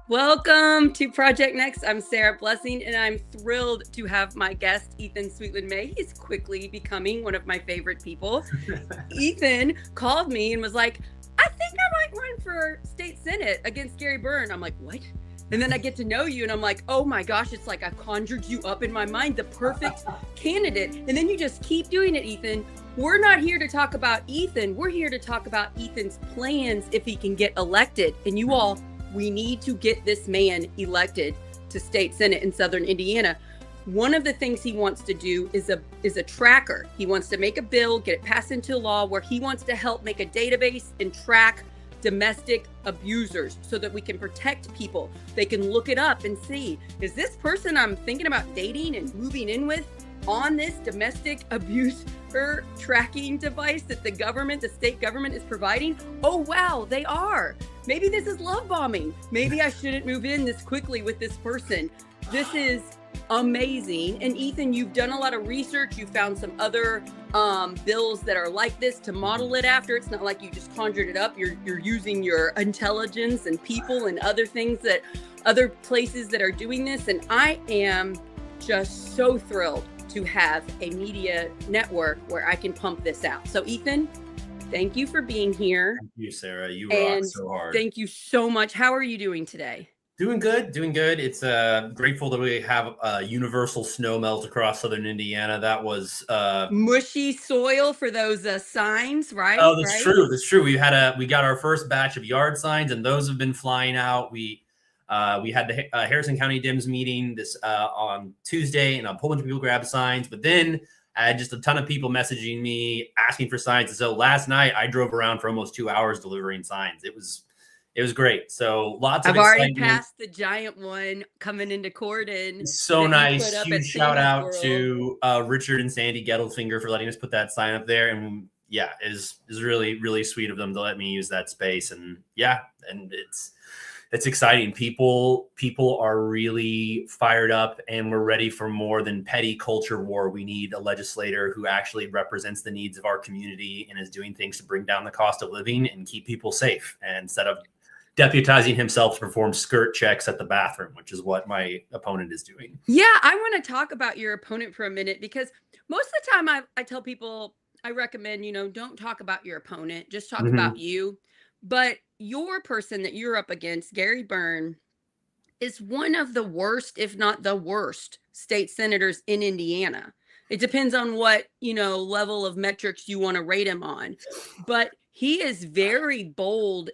Welcome to Project Next. I'm Sarah Blessing, and I'm thrilled to have my guest, Ethan Sweetland-May. He's quickly becoming one of my favorite people. Ethan called me and was like, I think I might run for state senate against Gary Byrne. I'm like, what? And then I get to know you, and I'm like, oh my gosh, it's like I've conjured you up in my mind, the perfect candidate. And then you just keep doing it, Ethan. We're not here to talk about Ethan. We're here to talk about Ethan's plans if he can get elected. And you all, we need to get this man elected to state senate in Southern Indiana. One of the things he wants to do is a tracker. He wants to make a bill, get it passed into law, where he wants to help make a database and track domestic abusers so that we can protect people. They can look it up and see, is this person I'm thinking about dating and moving in with on this domestic abuser tracking device that the state government is providing? Oh, wow, they are. Maybe this is love bombing. Maybe I shouldn't move in this quickly with this person. This is amazing. And Ethan, you've done a lot of research. You found some other bills that are like this to model it after. It's not like you just conjured it up. You're using your intelligence and people and other things that other places that are doing this. And I am just so thrilled to have a media network where I can pump this out. So Ethan, thank you for being here. Thank you, Sarah. You rock so hard. Thank you so much. How are you doing today? Doing good. It's grateful that we have universal snow melt across Southern Indiana. That was mushy soil for those signs, right? Oh, that's true. That's true. We got our first batch of yard signs, and those have been flying out. We had the Harrison County DIMS meeting this on Tuesday, and a whole bunch of people grabbed signs. But then I had just a ton of people messaging me asking for signs. And so last night I drove around for almost 2 hours delivering signs. It was great. So lots of excitement. Already passed the giant one coming into Cordon. So nice. Huge shout out to Richard and Sandy Gettelfinger for letting us put that sign up there. And yeah, is really, really sweet of them to let me use that space. And yeah, and it's exciting. People are really fired up, and we're ready for more than petty culture war. We need a legislator who actually represents the needs of our community and is doing things to bring down the cost of living and keep people safe, and instead of deputizing himself to perform skirt checks at the bathroom, which is what my opponent is doing. Yeah, I want to talk about your opponent for a minute, because most of the time I tell people, I recommend, don't talk about your opponent, just talk about you. But your person that you're up against, Gary Byrne, is one of the worst, if not the worst, state senators in Indiana. It depends on what, level of metrics you want to rate him on. But he is very bold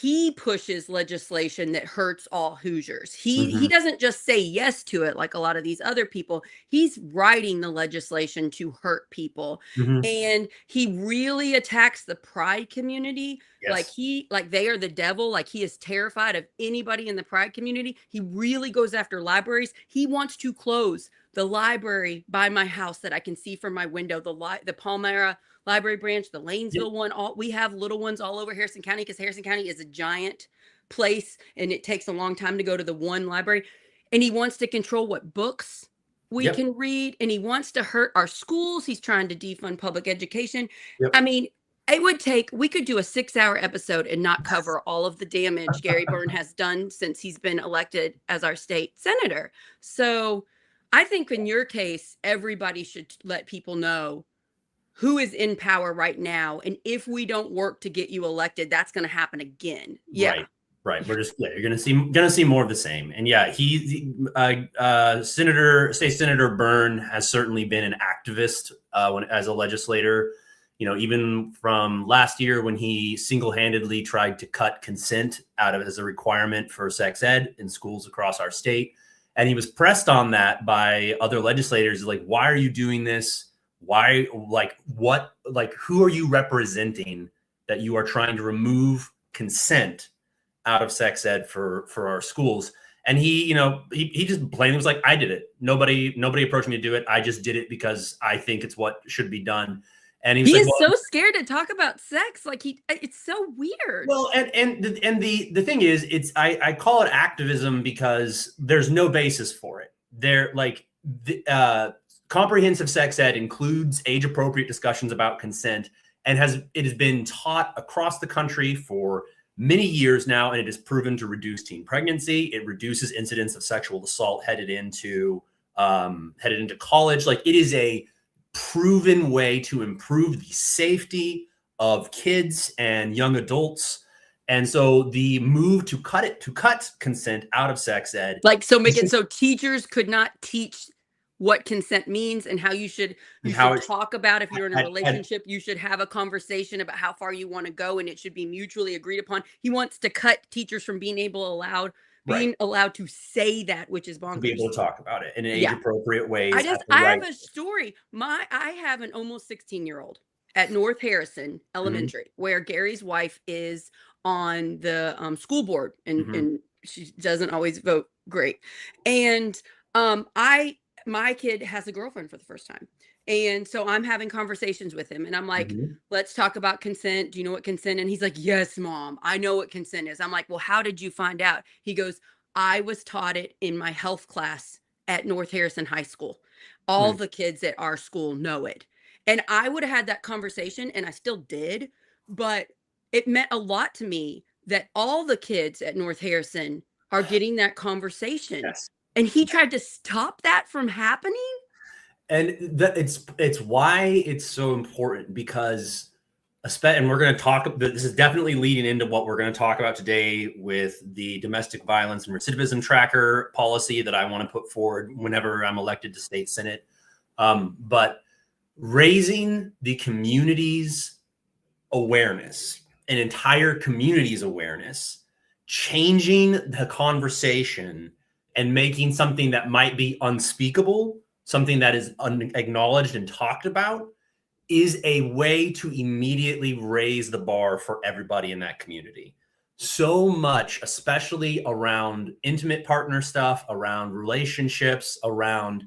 he pushes legislation that hurts all Hoosiers. He doesn't just say yes to it like a lot of these other people. He's writing the legislation to hurt people. And he really attacks the pride community. Yes. Like they are the devil. Like he is terrified of anybody in the pride community. He really goes after libraries. He wants to close the library by my house that I can see from my window, the Palmyra Library branch, the Lanesville one. We have little ones all over Harrison County, because Harrison County is a giant place and it takes a long time to go to the one library. And he wants to control what books we can read, and he wants to hurt our schools. He's trying to defund public education. I mean, we could do a 6-hour episode and not cover all of the damage Gary Byrne has done since he's been elected as our state senator. So I think in your case, everybody should let people know who is in power right now. And if we don't work to get you elected, that's going to happen again. Yeah. Right. We're just, you're going to see more of the same. And yeah, State Senator Byrne has certainly been an activist as a legislator, even from last year when he single-handedly tried to cut consent out of as a requirement for sex ed in schools across our state. And he was pressed on that by other legislators. Like, why are you doing this? Why, who are you representing that you are trying to remove consent out of sex ed for our schools? And he just plainly was like, I did it. Nobody approached me to do it. I just did it because I think it's what should be done. And he is so scared to talk about sex. Like it's so weird. Well, and the thing is, I call it activism because there's no basis for it. Comprehensive sex ed includes age-appropriate discussions about consent, and it has been taught across the country for many years now, and it is proven to reduce teen pregnancy. It reduces incidents of sexual assault headed into college. Like, it is a proven way to improve the safety of kids and young adults. And so the move to cut consent out of sex ed, like, so make it so teachers could not teach what consent means and how you should talk about, if you're in a relationship, you should have a conversation about how far you want to go, and it should be mutually agreed upon. He wants to cut teachers from being allowed to say that, which is bonkers. To be able to talk about it in an age-appropriate ways. I have a story. I have an almost 16-year-old at North Harrison Elementary, where Gary's wife is on the school board, and she doesn't always vote great. And my kid has a girlfriend for the first time. And so I'm having conversations with him, and I'm like, let's talk about consent. Do you know what consent? And he's like, yes, Mom, I know what consent is. I'm like, well, how did you find out? He goes, I was taught it in my health class at North Harrison High School. All the kids at our school know it. And I would have had that conversation, and I still did, but it meant a lot to me that all the kids at North Harrison are getting that conversation. Yes. And he tried to stop that from happening. And it's why it's so important, because, and we're going to talk, this is definitely leading into what we're going to talk about today with the domestic violence and recidivism tracker policy that I want to put forward whenever I'm elected to state senate. But raising the community's awareness, an entire community's awareness, changing the conversation and making something that might be unspeakable, something that is unacknowledged and talked about, is a way to immediately raise the bar for everybody in that community. So much, especially around intimate partner stuff, around relationships, around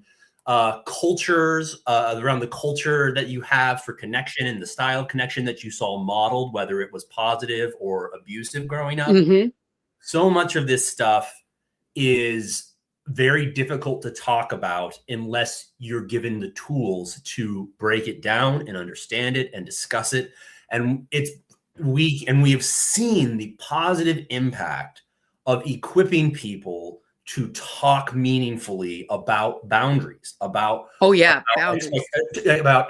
cultures, around the culture that you have for connection and the style of connection that you saw modeled, whether it was positive or abusive growing up. So much of this stuff is very difficult to talk about unless you're given the tools to break it down and understand it and discuss it. And we have seen the positive impact of equipping people to talk meaningfully about boundaries, about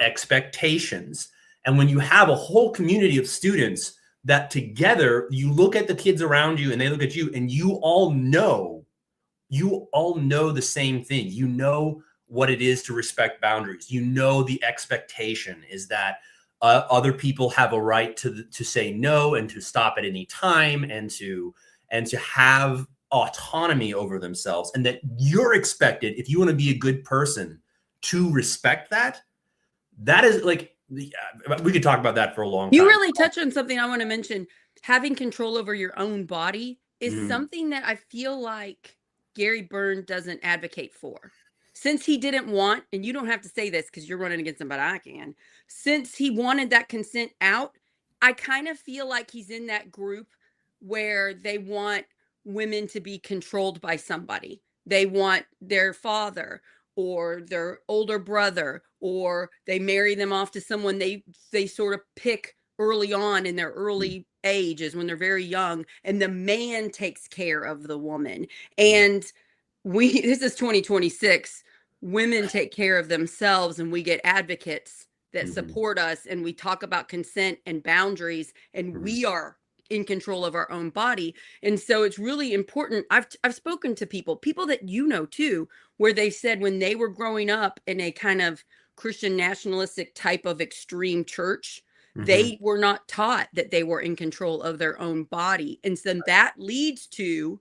expectations. And when you have a whole community of students that together, you look at the kids around you and they look at you, and you all know the same thing. You know what it is to respect boundaries. You know the expectation is that other people have a right to say no and to stop at any time and to have autonomy over themselves, and that you're expected, if you want to be a good person, to respect that. That is like, we could talk about that for a long time. You really touch on something I want to mention. Having control over your own body is something that I feel like Gary Byrne doesn't advocate for. Since he didn't want, and you don't have to say this because you're running against him, but I can. Since he wanted that consent out, I kind of feel like he's in that group where they want women to be controlled by somebody. They want their father or their older brother, or they marry them off to someone they sort of pick early on in their early ages when they're very young, and the man takes care of the woman. And this is 2026. Women take care of themselves, and we get advocates that support us, and we talk about consent and boundaries, and we are in control of our own body. And so it's really important. I've spoken to people that you know too, where they said when they were growing up in a kind of Christian nationalistic type of extreme church, they were not taught that they were in control of their own body. And so that leads to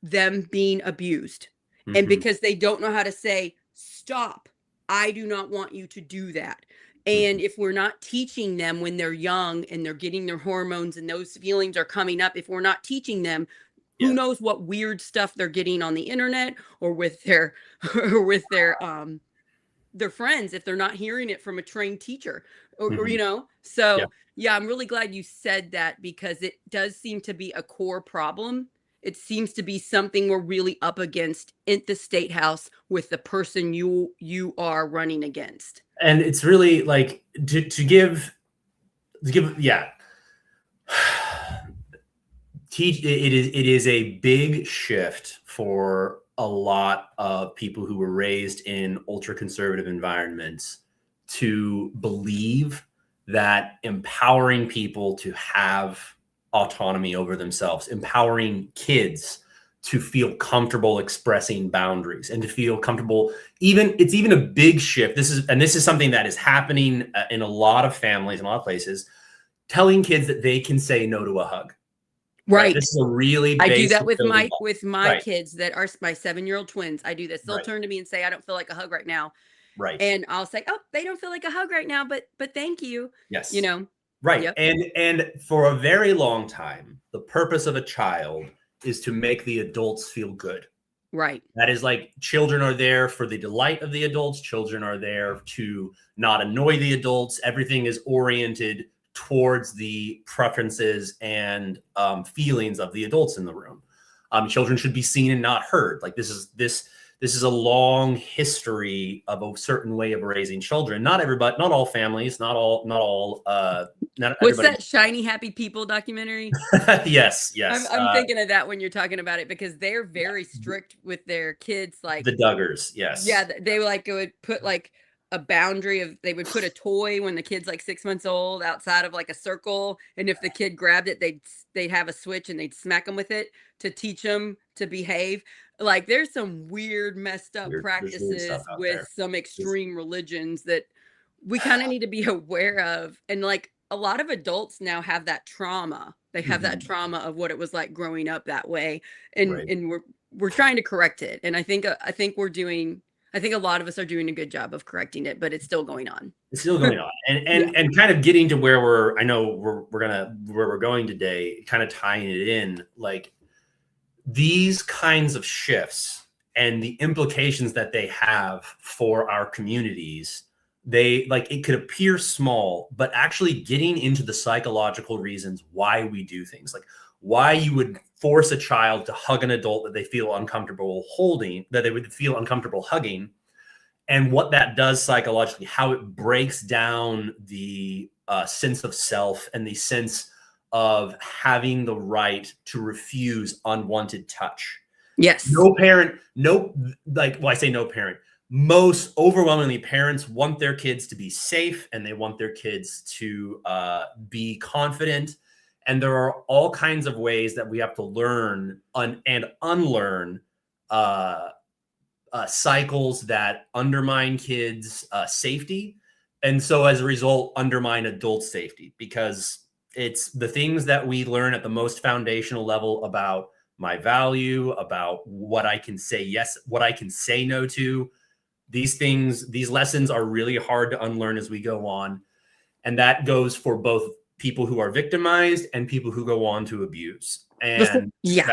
them being abused. And because they don't know how to say, stop, I do not want you to do that. And if we're not teaching them when they're young and they're getting their hormones and those feelings are coming up, if we're not teaching them, who knows what weird stuff they're getting on the internet or with their friends, if they're not hearing it from a trained teacher or you know. So I'm really glad you said that, because it does seem to be a core problem. It seems to be something we're really up against in the state house with the person you are running against. And it's really like to give It is a big shift for a lot of people who were raised in ultra conservative environments to believe that empowering people to have autonomy over themselves, empowering kids to feel comfortable expressing boundaries and to feel comfortable. It's even a big shift. This is something that is happening in a lot of families, in a lot of places, telling kids that they can say no to a hug. Right. This is a really I do that basic with building my block. kids that are my 7-year-old twins. I do this. They'll Right. turn to me and say, "I don't feel like a hug right now." Right. And I'll say, "Oh, they don't feel like a hug right now, but thank you." Yes. You know. Right. Yep. And for a very long time, the purpose of a child is to make the adults feel good. Right. That is, like, children are there for the delight of the adults. Children are there to not annoy the adults. Everything is oriented towards the preferences and feelings of the adults in the room. Children should be seen and not heard. Like, this is a long history of a certain way of raising children. Not everybody, not all families, not What's everybody. that Shiny Happy People documentary? Yes. I'm thinking of that when you're talking about it, because they're very strict with their kids. Like, the Duggars. Yes. yeah, they would put like a boundary of, they would put a toy when the kid's like 6 months old outside of like a circle, and if the kid grabbed it, they'd have a switch and they'd smack them with it to teach them to behave. Like, there's some weird, messed up There's weird stuff practices out with there. some extreme religions that we kind of need to be aware of. And like, a lot of adults now have that trauma. They have that trauma of what it was like growing up that way, and Right. we're trying to correct it. And I think a lot of us are doing a good job of correcting it, but it's still going on. It's still going on, and kind of getting to where we're going today, kind of tying it in, like, these kinds of shifts and the implications that they have for our communities. It could appear small, but actually getting into the psychological reasons why we do things, like why you would force a child to hug an adult that they feel uncomfortable holding, that they would feel uncomfortable hugging, and what that does psychologically, how it breaks down the sense of self and the sense of having the right to refuse unwanted touch. Yes. I say no parent. Most overwhelmingly, parents want their kids to be safe, and they want their kids to be confident. And there are all kinds of ways that we have to learn and unlearn cycles that undermine kids' safety. And so as a result, undermine adult safety, because it's the things that we learn at the most foundational level about my value, about what I can say yes, what I can say no to. These lessons are really hard to unlearn as we go on. And that goes for both people who are victimized and people who go on to abuse. And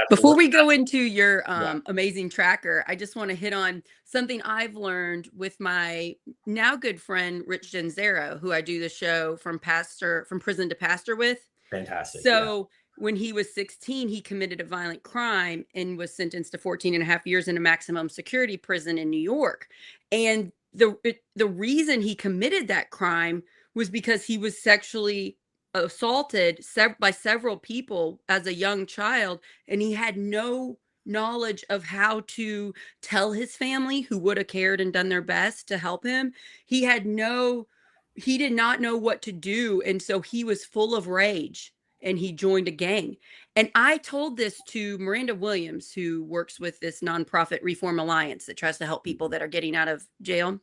before we go into your amazing tracker, I just want to hit on something I've learned with my now good friend Rich Genzero, who I do the show From Prison to Pastor with. Fantastic. So when he was 16, he committed a violent crime and was sentenced to 14 and a half years in a maximum security prison in New York. And the reason he committed that crime was because he was sexually assaulted by several people as a young child, and he had no knowledge of how to tell his family, who would have cared and done their best to help him. He did not know what to do, and so he was full of rage, and he joined a gang. And I told this to Miranda Williams, who works with this nonprofit Reform Alliance that tries to help people that are getting out of jail.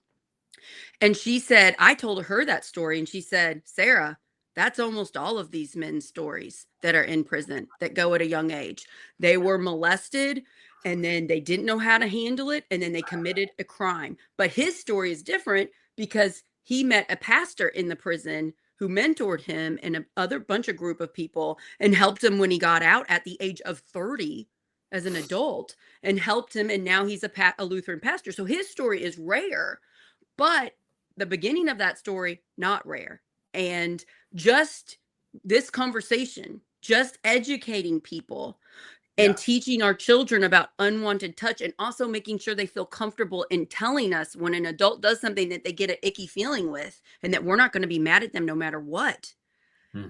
And she said, I told her that story, and she said, Sarah, that's almost all of these men's stories that are in prison that go at a young age. They were molested, and then they didn't know how to handle it, and then they committed a crime. But his story is different because he met a pastor in the prison who mentored him and a other bunch of group of people and helped him when he got out at the age of 30 as an adult, and helped him. And now he's a Lutheran pastor. So his story is rare, but the beginning of that story, not rare. And just this conversation, just educating people and teaching our children about unwanted touch, and also making sure they feel comfortable in telling us when an adult does something that they get an icky feeling with, and that we're not going to be mad at them no matter what,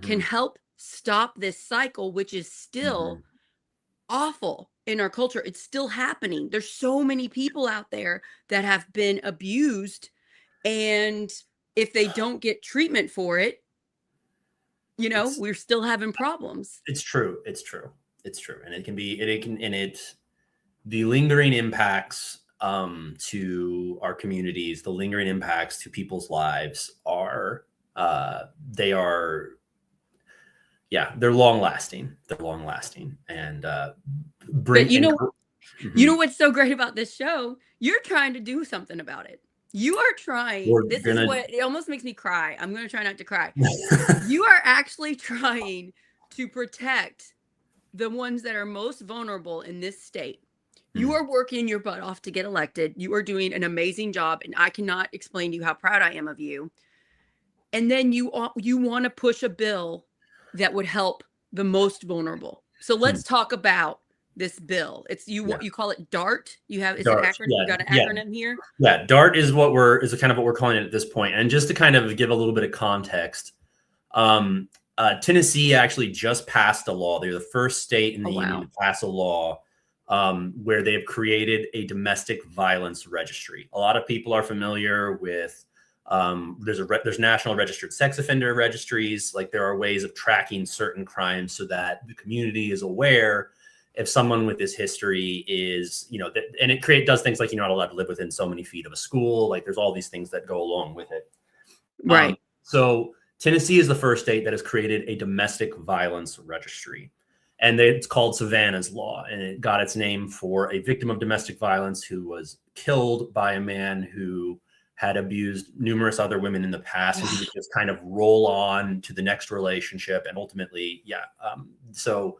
can help stop this cycle, which is still awful in our culture. It's still happening. There's so many people out there that have been abused, and if they don't get treatment for it, we're still having problems. It's true. And it can be, the lingering impacts to our communities, the lingering impacts to people's lives are, they're long lasting. And But you know what's so great about this show? You're trying to do something about it. You are trying. Is what it almost makes me cry. I'm going to try not to cry. You are actually trying to protect the ones that are most vulnerable in this state. You are working your butt off to get elected. You are doing an amazing job, and I cannot explain to you how proud I am of you. And then you want to push a bill that would help the most vulnerable. So let's talk about this bill. It's you call it DART. You have DART. An acronym. You got an acronym here. Yeah, DART is kind of what we're calling it at this point. And just to kind of give a little bit of context, Tennessee actually just passed a law. They're the first state in the union to pass a law where they have created a domestic violence registry. A lot of people are familiar with there's national registered sex offender registries. Like, there are ways of tracking certain crimes so that the community is aware if someone with this history is, and it does things like you're not allowed to live within so many feet of a school. Like, there's all these things that go along with it. Right. So Tennessee is the first state that has created a domestic violence registry, and it's called Savannah's Law. And it got its name for a victim of domestic violence who was killed by a man who had abused numerous other women in the past, and he would just kind of roll on to the next relationship. And ultimately, so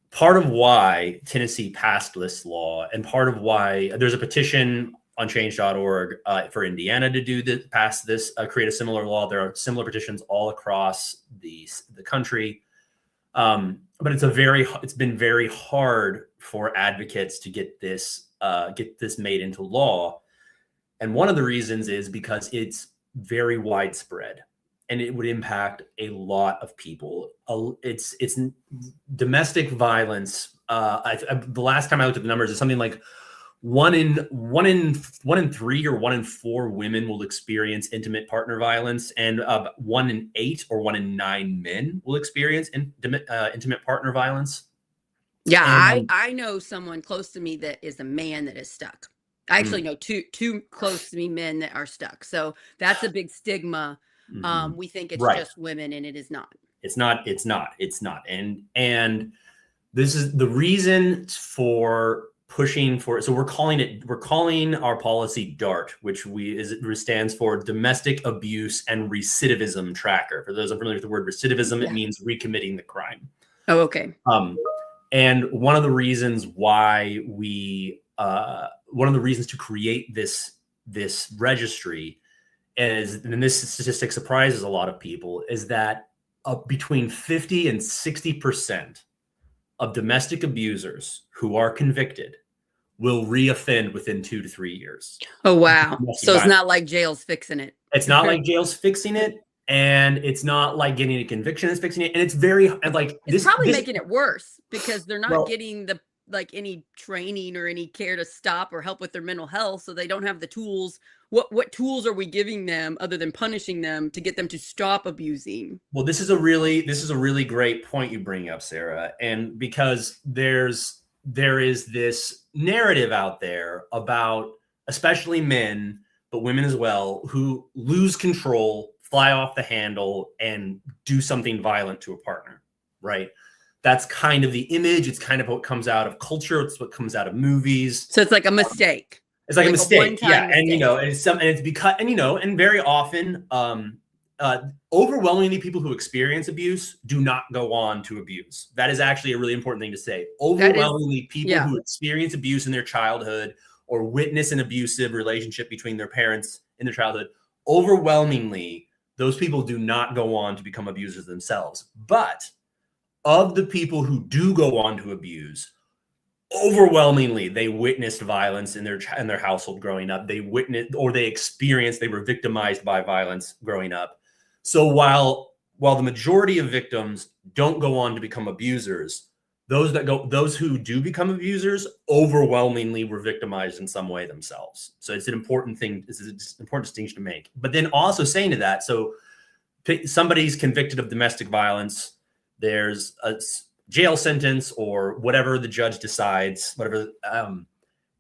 part of why Tennessee passed this law, and part of why there's a petition on change.org for Indiana to pass this, create a similar law. There are similar petitions all across the country. But it's been very hard for advocates to get this made into law. And one of the reasons is because it's very widespread, and it would impact a lot of people. It's domestic violence. The last time I looked at the numbers, it's something like one in 3 or 1 in 4 women will experience intimate partner violence, and 1 in 8 or 1 in 9 men will experience intimate partner violence. Yeah, I know someone close to me that is a man that is stuck. I actually know two close to me men that are stuck. So that's a big stigma. We think it's just women, and it is not. It's not. And this is the reason for pushing for. So we're calling our policy DART, which stands for Domestic Abuse and Recidivism Tracker. For those unfamiliar with the word recidivism, it means recommitting the crime. Oh, okay. And one of the reasons to create this registry is, and this statistic surprises a lot of people, is that between 50 and 60% of domestic abusers who are convicted will reoffend within 2 to 3 years. Oh, wow. So it's not like jail's fixing it. It's not like jail's fixing it. And it's not like getting a conviction is fixing it. And it's probably making it worse, because they're not getting any training or any care to stop or help with their mental health. So they don't have the tools. What tools are we giving them other than punishing them to get them to stop abusing? Well, this is a really great point you bring up, Sarah. And because there is this narrative out there about, especially men, but women as well, who lose control, fly off the handle, and do something violent to a partner, right? That's kind of the image. It's kind of what comes out of culture. It's what comes out of movies. So it's like a mistake. It's like a mistake. Yeah. Mistake. And very often, overwhelmingly people who experience abuse do not go on to abuse. That is actually a really important thing to say. Overwhelmingly people who experience abuse in their childhood or witness an abusive relationship between their parents in their childhood, overwhelmingly, those people do not go on to become abusers themselves. But of the people who do go on to abuse, overwhelmingly they witnessed violence in their household growing up. They witnessed, or they were victimized by violence growing up. So while the majority of victims don't go on to become abusers, those who do become abusers overwhelmingly were victimized in some way themselves. So it's an important thing. It's an important distinction to make. But then also saying to that, so somebody's convicted of domestic violence, there's a jail sentence or whatever the judge decides, whatever.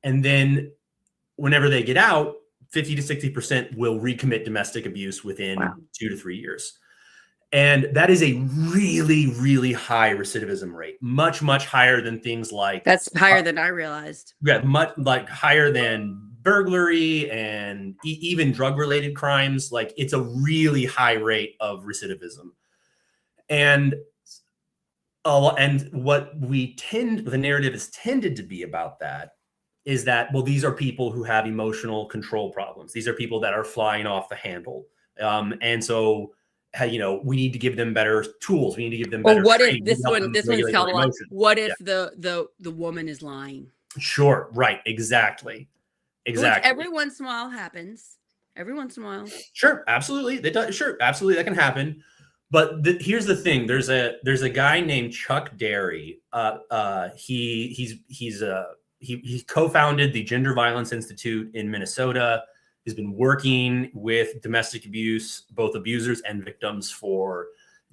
And then whenever they get out, 50 to 60% will recommit domestic abuse within 2 to 3 years. And that is a really, really high recidivism rate, much, much higher than things like— That's higher than I realized. Yeah, much like higher than burglary and even drug-related crimes. Like, it's a really high rate of recidivism. And what the narrative has tended to be about that is that, well, these are people who have emotional control problems. These are people that are flying off the handle. And so, we need to give them better tools. We need to give them better. Well, what if this one's called a lot? What if the woman is lying? Sure. Right. Exactly. Which every once in a while happens. Every once in a while. Sure. Absolutely. Sure. Absolutely. That can happen. But here's the thing. There's a guy named Chuck Derry. He co-founded the Gender Violence Institute in Minnesota. He's been working with domestic abuse, both abusers and victims, for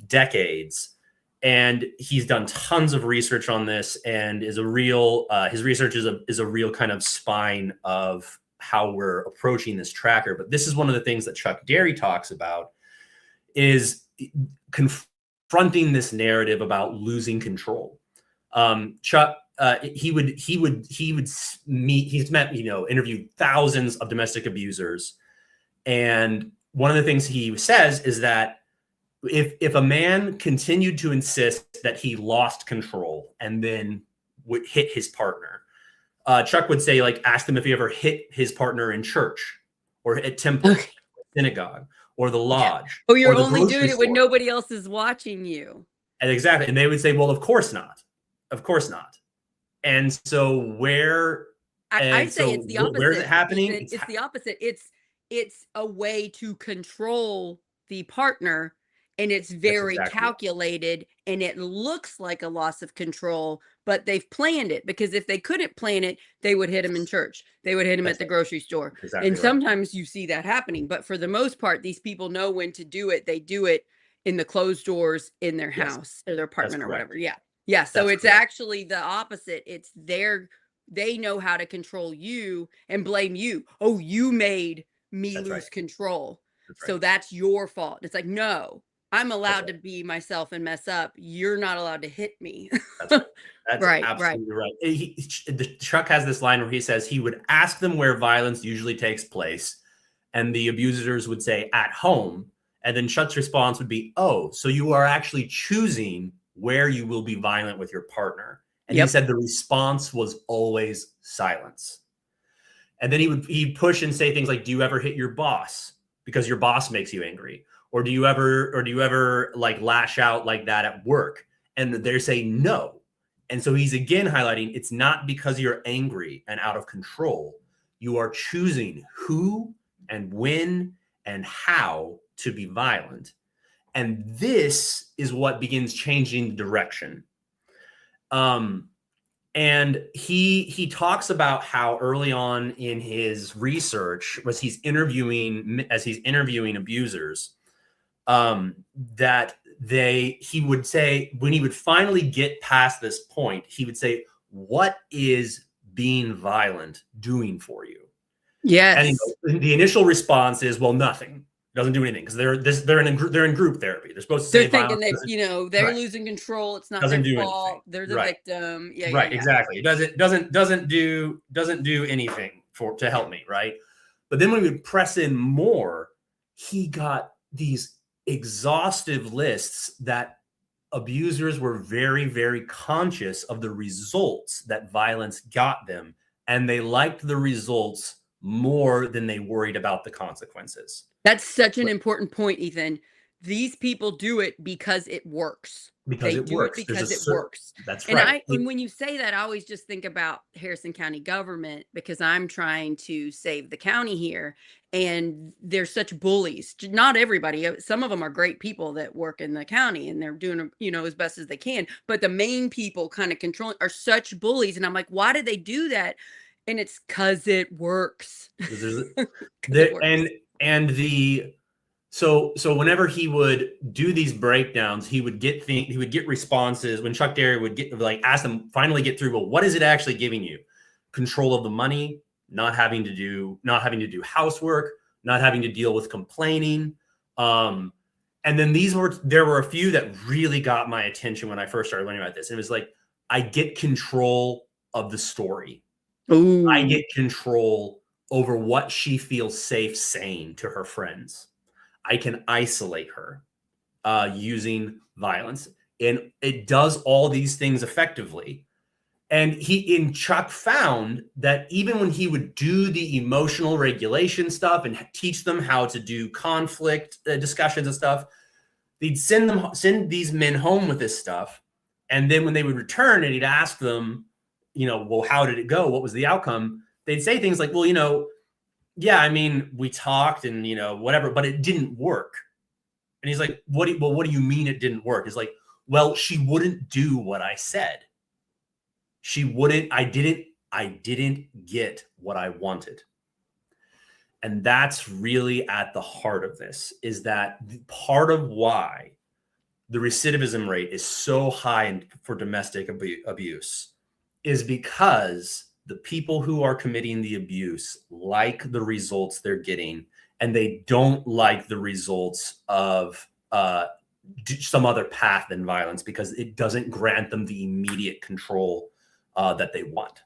decades. And he's done tons of research on this, and his research is a real kind of spine of how we're approaching this tracker. But this is one of the things that Chuck Derry talks about, is confronting this narrative about losing control. Chuck, he's interviewed thousands of domestic abusers. And one of the things he says is that if a man continued to insist that he lost control and then would hit his partner, Chuck would say, like, ask him if he ever hit his partner in church or at temple, synagogue, or the lodge. Oh, you're only doing it when nobody else is watching you. And exactly. And they would say, well, of course not. Of course not. And so I say it's the opposite. Where is it happening? It's the opposite. It's a way to control the partner, and it's very calculated, and it looks like a loss of control, but they've planned it, because if they couldn't plan it, they would hit him in church. They would hit him at the grocery store. And sometimes you see that happening. But for the most part, these people know when to do it. They do it in the closed doors in their house or their apartment or whatever. Yeah. Yeah. So it's actually the opposite. It's they know how to control you and blame you. Oh, you made me lose control. So that's your fault. It's like, no, I'm allowed to be myself and mess up. You're not allowed to hit me. That's absolutely right. Chuck has this line where he says he would ask them where violence usually takes place, and the abusers would say at home. And then Chuck's response would be, oh, so you are actually choosing where you will be violent with your partner. And he said the response was always silence. And then he'd push and say things like, do you ever hit your boss because your boss makes you angry? Or do you ever like lash out like that at work? And they're saying no. And so he's again highlighting, it's not because you're angry and out of control. You are choosing who and when and how to be violent. And this is what begins changing the direction. And he talks about how early on in his research, as he's interviewing abusers, that he would say, when he would finally get past this point, he would say, what is being violent doing for you? Yes. And the initial response is, well, nothing. It doesn't do anything, because they're in group therapy. They're supposed to say they're thinking they're losing control. It's not their fault. They're the victim. Yeah. Exactly. It doesn't do anything to help me, right? But then when we would press in more, he got these exhaustive lists that abusers were very, very conscious of the results that violence got them, and they liked the results more than they worried about the consequences. That's such an important point, Ethan. these people do it because it works. Because They it do it works. because it works. That's And right. and when you say that, I always just think about Harrison County government because I'm trying to save the county here. And they're such bullies. Not everybody. Some of them are great people that work in the county and they're doing, as best as they can. But the main people kind of controlling are such bullies. And I'm like, why do they do that? And it's because it works. 'Cause there's 'Cause it works. and the so whenever he would do these breakdowns, he would get responses when Chuck Derry would get like ask them finally get through. Well, what is it actually giving you? Control of the money, not having to do housework, not having to deal with complaining. And then there were a few that really got my attention when I first started learning about this. And it was like, I get control of the story. Ooh. I get control over what she feels safe saying to her friends. I can isolate her using violence. And it does all these things effectively. And Chuck found that even when he would do the emotional regulation stuff and teach them how to do conflict discussions and stuff, they'd send these men home with this stuff. And then when they would return and he'd ask them, well, how did it go? What was the outcome? They'd say things like, well, yeah, I mean, we talked and, whatever, but it didn't work. And he's like, what do you mean it didn't work? He's like, well, she wouldn't do what I said. I didn't get what I wanted. And that's really at the heart of this, is that part of why the recidivism rate is so high for domestic abuse is because the people who are committing the abuse like the results they're getting, and they don't like the results of some other path than violence because it doesn't grant them the immediate control that they want.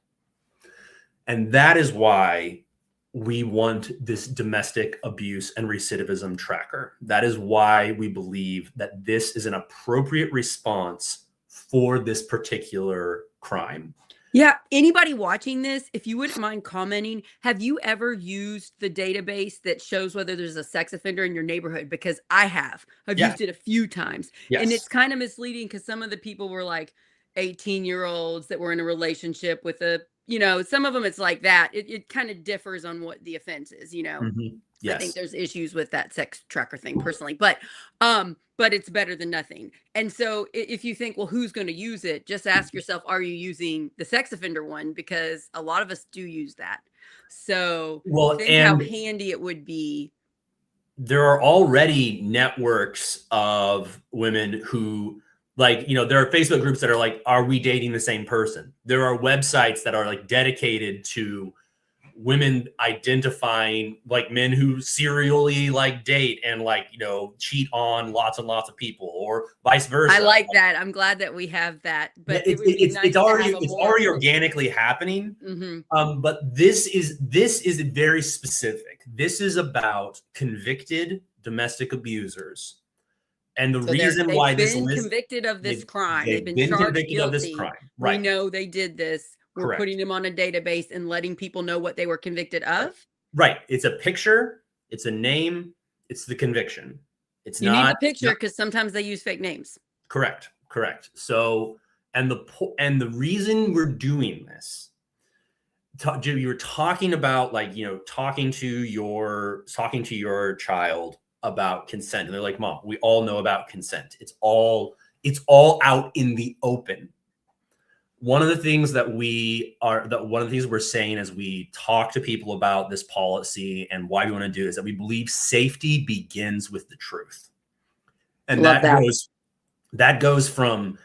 And that is why we want this domestic abuse and recidivism tracker. That is why we believe that this is an appropriate response for this particular crime. Yeah. Anybody watching this, if you wouldn't mind commenting, have you ever used the database that shows whether there's a sex offender in your neighborhood? Because I have. I've used it a few times. Yes. And it's kind of misleading because some of the people were like 18-year-olds that were in a relationship with some of them it's like that. It kind of differs on what the offense is, Mm-hmm. Yes. I think there's issues with that sex tracker thing personally, but it's better than nothing. And so if you think, well, who's going to use it? Just ask yourself, are you using the sex offender one? Because a lot of us do use that. So think how handy it would be. There are already networks of women who there are Facebook groups that are like, are we dating the same person? There are websites that are like dedicated to women identifying like men who serially date and cheat on lots and lots of people, or vice versa. I like that. I'm glad that we have that. But it's already organically happening. Mm-hmm. But this is very specific. This is about convicted domestic abusers. And the reason why this list, convicted of this crime. They've been charged convicted guilty of this crime. Right. We know they did this. We're Correct. Putting them on a database and letting people know what they were convicted of. Right. It's a picture. It's a name. It's the conviction. It's you need the picture because sometimes they use fake names. Correct. So, and the reason we're doing this, you were talking about talking to your child about consent, and they're like, Mom, we all know about consent. It's all out in the open. One of the things we're saying as we talk to people about this policy and why we want to do it is that we believe safety begins with the truth. And that goes from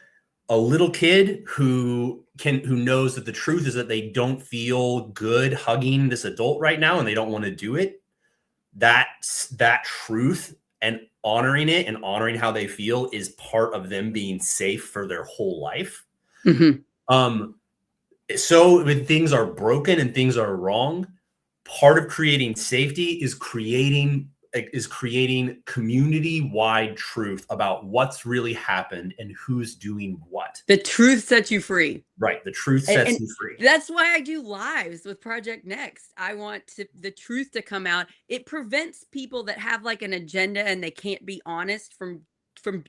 a little kid who knows that the truth is that they don't feel good hugging this adult right now and they don't want to do it. That truth and honoring it and honoring how they feel is part of them being safe for their whole life. Mm-hmm. So when things are broken and things are wrong, part of creating safety is creating is creating community-wide truth about what's really happened and who's doing what. The truth sets you free. Right. The truth sets you free. That's why I do lives with Project Next. I want the truth to come out. It prevents people that have like an agenda and they can't be honest from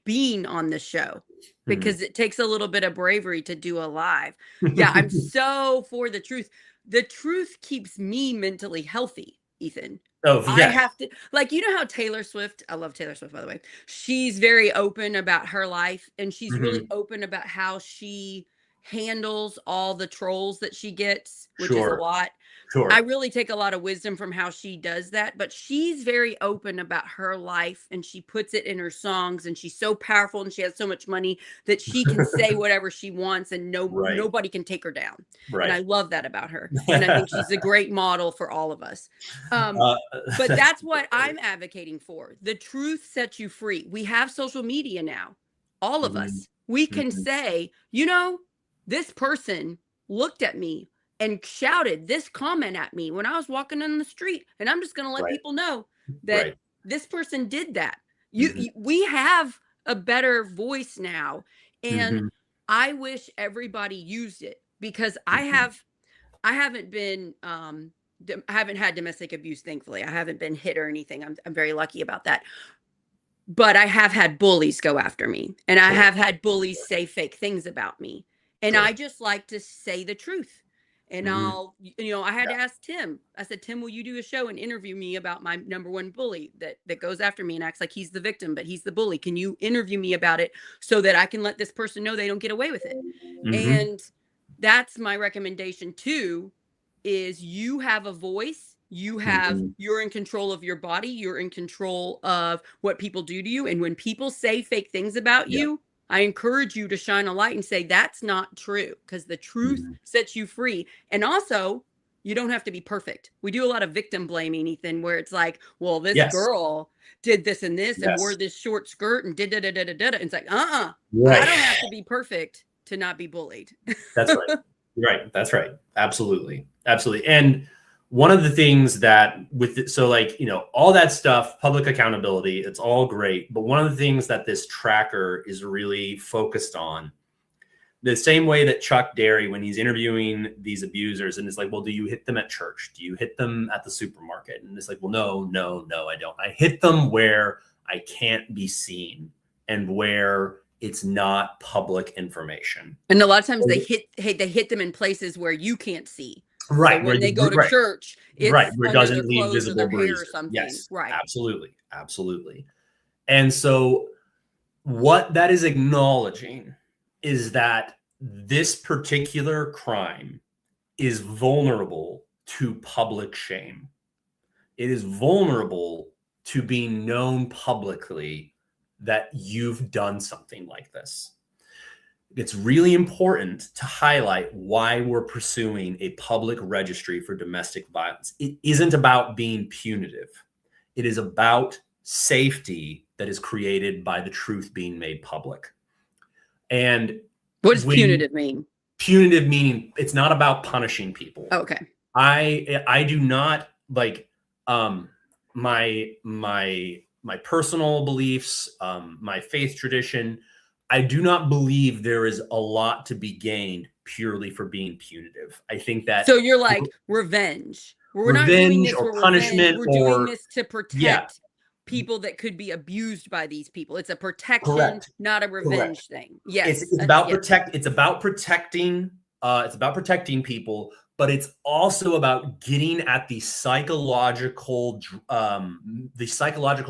being on the show, because it takes a little bit of bravery to do a live. Yeah, I'm so for the truth. The truth keeps me mentally healthy, Ethan. Oh, yeah. I have to, like, you know how Taylor Swift, I love Taylor Swift, by the way. She's very open about her life, and she's really open about how she handles all the trolls that she gets, which is a lot. Sure. I really take a lot of wisdom from how she does that, but she's very open about her life, and she puts it in her songs, and she's so powerful, and she has so much money that she can say whatever she wants, and nobody can take her down. Right. And I love that about her. And I think she's a great model for all of us. But that's what I'm advocating for. The truth sets you free. We have social media now. All of us. We can say, you know, this person looked at me and shouted this comment at me when I was walking in the street. And I'm just going to let people know that this person did that. We have a better voice now. And I wish everybody used it, because I haven't been, I haven't had domestic abuse, thankfully. I haven't been hit or anything. I'm very lucky about that. But I have had bullies go after me, and I have had bullies say fake things about me. And I just like to say the truth. And I'll, you know, I had to ask Tim. I said, Tim, will you do a show and interview me about my number one bully that goes after me and acts like he's the victim, but he's the bully? Can you interview me about it so that I can let this person know they don't get away with it? And that's my recommendation too, is you have a voice. You have, you're in control of your body. You're in control of what people do to you. And when people say fake things about you, I encourage you to shine a light and say, that's not true, because the truth sets you free. And also, you don't have to be perfect. We do a lot of victim blaming, Ethan, where it's like, well, this girl did this and this and wore this short skirt and did da-da-da-da-da. And it's like, I don't have to be perfect to not be bullied. That's right. Right. That's right. Absolutely. Absolutely. And one of the things that so like, you know, all that stuff, public accountability, it's all great. But one of the things that this tracker is really focused on, the same way that Chuck Derry, when he's interviewing these abusers, and it's like, well, do you hit them at church? Do you hit them at the supermarket? And it's like, well, no, I don't. I hit them where I can't be seen and where it's not public information. And a lot of times they hit them in places where you can't see. Right. So when they go to church, it's where it doesn't leave visible visible bruises. Or something. Yes, right. Absolutely. And so what that is acknowledging is that this particular crime is vulnerable to public shame. It is vulnerable to being known publicly that you've done something like this. It's really important to highlight why we're pursuing a public registry for domestic violence. It isn't about being punitive. It is about safety that is created by the truth being made public. And what does punitive mean? Punitive meaning it's not about punishing people. Okay. I do not like my personal beliefs, my faith tradition. I do not believe there is a lot to be gained purely for being punitive. I think that. So you're like revenge. We're not doing this or punishment. We're doing this to protect people that could be abused by these people. It's a protection, not a revenge thing. Yes. It's about It's about protecting. It's about protecting people, but it's also about getting at the psychological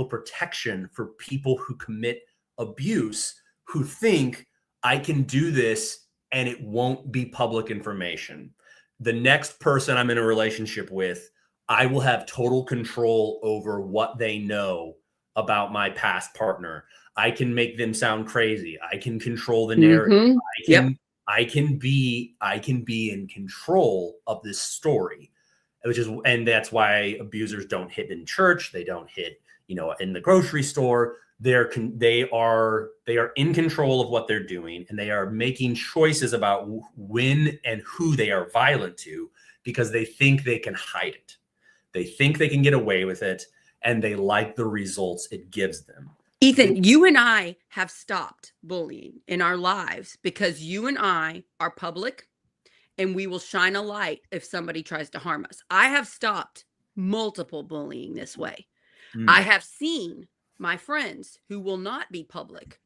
protection for people who commit abuse, who think I can do this and it won't be public information. The next person I'm in a relationship with, I will have total control over what they know about my past partner. I can make them sound crazy. I can control the narrative. I can be in control of this story, and that's why abusers don't hit in church. They don't hit, in the grocery store. They are in control of what they're doing, and they are making choices about when and who they are violent to because they think they can hide it. They think they can get away with it. and they like the results it gives them. Ethan, you and I have stopped bullying in our lives because you and I are public and we will shine a light if somebody tries to harm us. I have stopped multiple bullying this way. I have seen my friends who will not be public,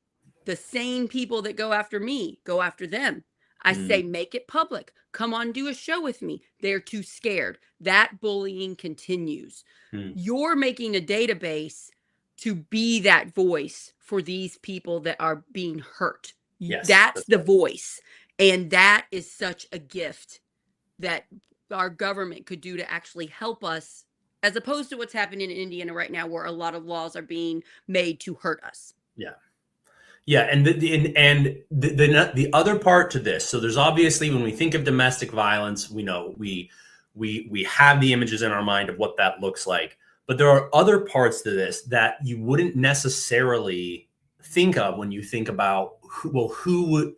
the same people that go after me, go after them. I say, make it public. Come on, do a show with me. They're too scared. That bullying continues. You're making a database to be that voice for these people that are being hurt. Yes, that's the voice. And that is such a gift that our government could do to actually help us, as opposed to what's happening in Indiana right now, where a lot of laws are being made to hurt us. Yeah. Yeah, and the other part to this. So there's obviously, when we think of domestic violence, we know we have the images in our mind of what that looks like. But there are other parts to this that you wouldn't necessarily think of when you think about who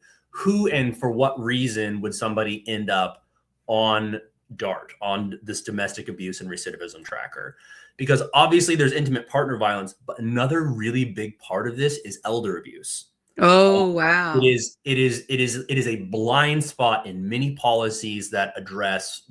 and for what reason would somebody end up on DART, on this domestic abuse and recidivism tracker. Because obviously there's intimate partner violence, but another really big part of this is elder abuse. Oh, wow. It is a blind spot in many policies that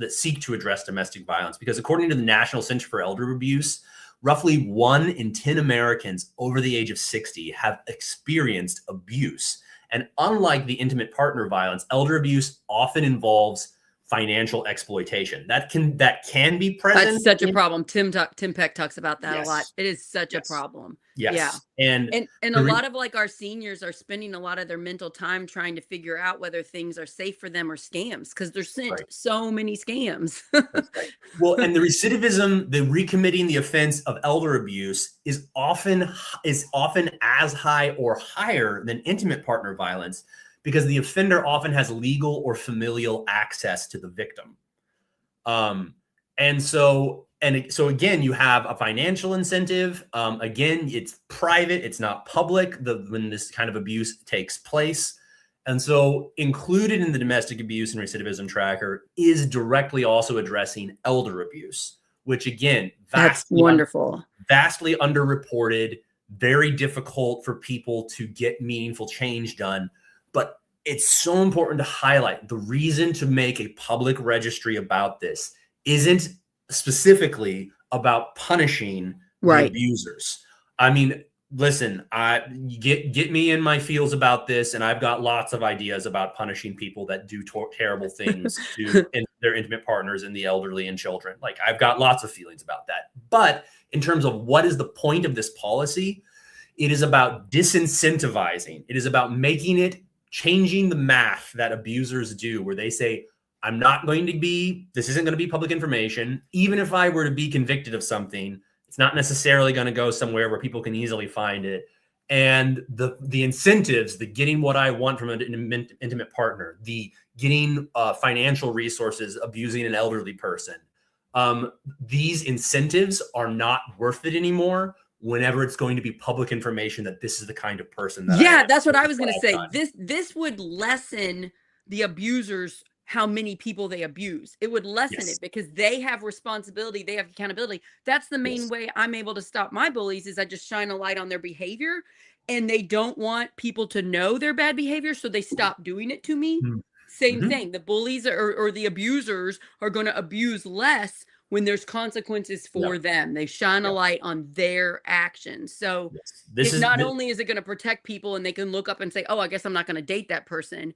seek to address domestic violence, because according to the National Center for Elder Abuse, roughly 1 in 10 Americans over the age of 60 have experienced abuse. And unlike the intimate partner violence, elder abuse often involves financial exploitation. That can be present. That's such a problem. Tim Peck talks about that a lot. It is such a problem. Yes. Yeah. And a lot of like our seniors are spending a lot of their mental time trying to figure out whether things are safe for them or scams, because there's so many scams. Well, and the recidivism, the recommitting the offense of elder abuse is often as high or higher than intimate partner violence, because the offender often has legal or familial access to the victim. So again, you have a financial incentive. Again, it's private, it's not public when this kind of abuse takes place. And so included in the domestic abuse and recidivism tracker is directly also addressing elder abuse, which again, that's wonderful. Vastly underreported, very difficult for people to get meaningful change done. But it's so important to highlight the reason to make a public registry about this isn't specifically about punishing the abusers. I mean, listen, get me in my feels about this, and I've got lots of ideas about punishing people that do terrible things to their intimate partners and the elderly and children. Like, I've got lots of feelings about that. But in terms of what is the point of this policy, it is about disincentivizing. It is about changing the math that abusers do, where they say, this isn't going to be public information. Even if I were to be convicted of something, it's not necessarily going to go somewhere where people can easily find it. And the incentives, the getting what I want from an intimate partner, the getting financial resources, abusing an elderly person, these incentives are not worth it anymore whenever it's going to be public information that this is the kind of person that that's what I was going to say. This would lessen the abusers, how many people they abuse. It would lessen it because they have responsibility, they have accountability. That's the main way I'm able to stop my bullies, is I just shine a light on their behavior, and they don't want people to know their bad behavior, so they stop doing it to me. Same thing. The bullies or the abusers are going to abuse less when there's consequences for them. They shine a light on their actions. So not only is it going to protect people and they can look up and say, oh, I guess I'm not going to date that person.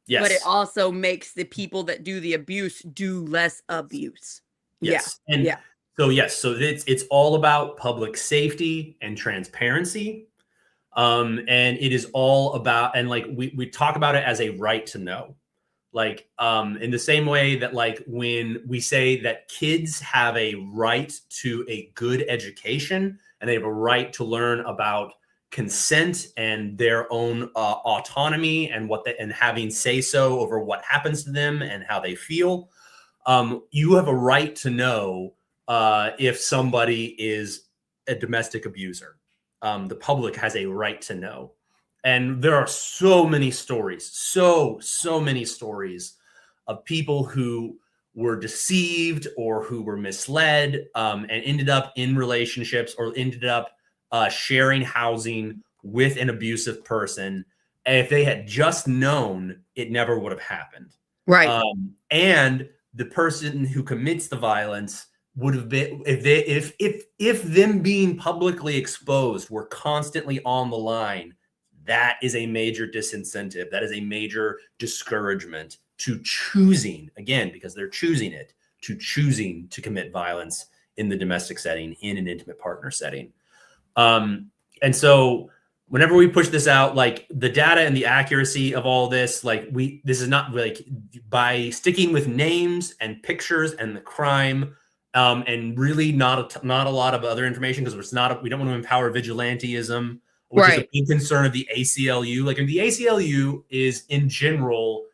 Yes. But it also makes the people that do the abuse do less abuse. Yes. So it's all about public safety and transparency. And it is all about, and like we talk about it as a right to know. Like, in the same way that, like, when we say that kids have a right to a good education and they have a right to learn about consent and their own autonomy and and having say so over what happens to them and how they feel, you have a right to know if somebody is a domestic abuser. The public has a right to know. And there are so many stories, so many stories of people who were deceived or who were misled and ended up in relationships or ended up sharing housing with an abusive person. And if they had just known, it never would have happened. Right. And the person who commits the violence would have been, if them being publicly exposed were constantly on the line, that is a major disincentive. That is a major discouragement to choosing, again, because they're choosing it, to choosing to commit violence in the domestic setting, in an intimate partner setting. And so whenever we push this out, like the data and the accuracy of all this, like this is not like by sticking with names and pictures and the crime, and really not a lot of other information, because we don't want to empower vigilantism, which is a big concern of the ACLU. Like, the ACLU is in general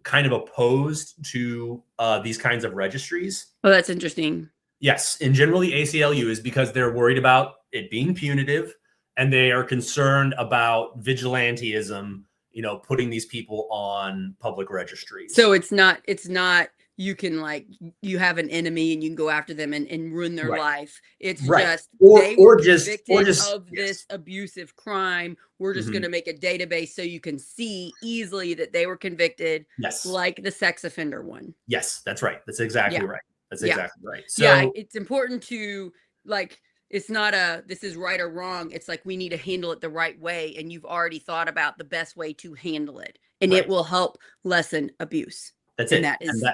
kind of opposed to these kinds of registries. Oh, that's interesting. Yes, in general, the ACLU is because they're worried about it being punitive, and they are concerned about vigilantism, putting these people on public registries. So it's not you can, like, you have an enemy and you can go after them and ruin their life. It's just they were convicted of this abusive crime. We're just going to make a database so you can see easily that they were convicted. Yes. Like the sex offender one. Yes, that's right. That's exactly right. That's exactly right. So it's important to, like, it's not this is right or wrong. It's like, we need to handle it the right way. And you've already thought about the best way to handle it. And it will help lessen abuse. That's it.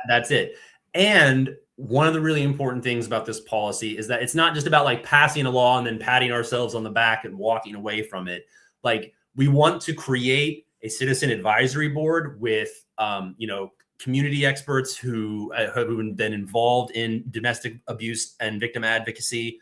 That's it. And one of the really important things about this policy is that it's not just about like passing a law and then patting ourselves on the back and walking away from it. Like, we want to create a citizen advisory board with, community experts who have been involved in domestic abuse and victim advocacy.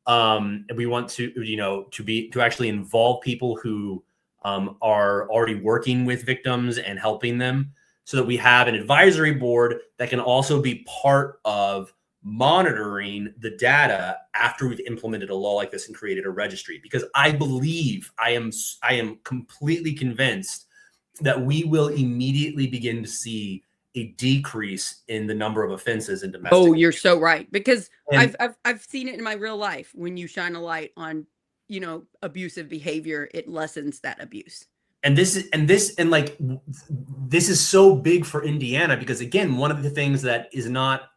And we want to actually involve people who are already working with victims and helping them, so that we have an advisory board that can also be part of monitoring the data after we've implemented a law like this and created a registry. Because I believe, I am completely convinced that we will immediately begin to see a decrease in the number of offenses in domestic. Oh, you're so right. Because I've seen it in my real life. When you shine a light on, abusive behavior, it lessens that abuse. And this is so big for Indiana, because, again, one of the things that is not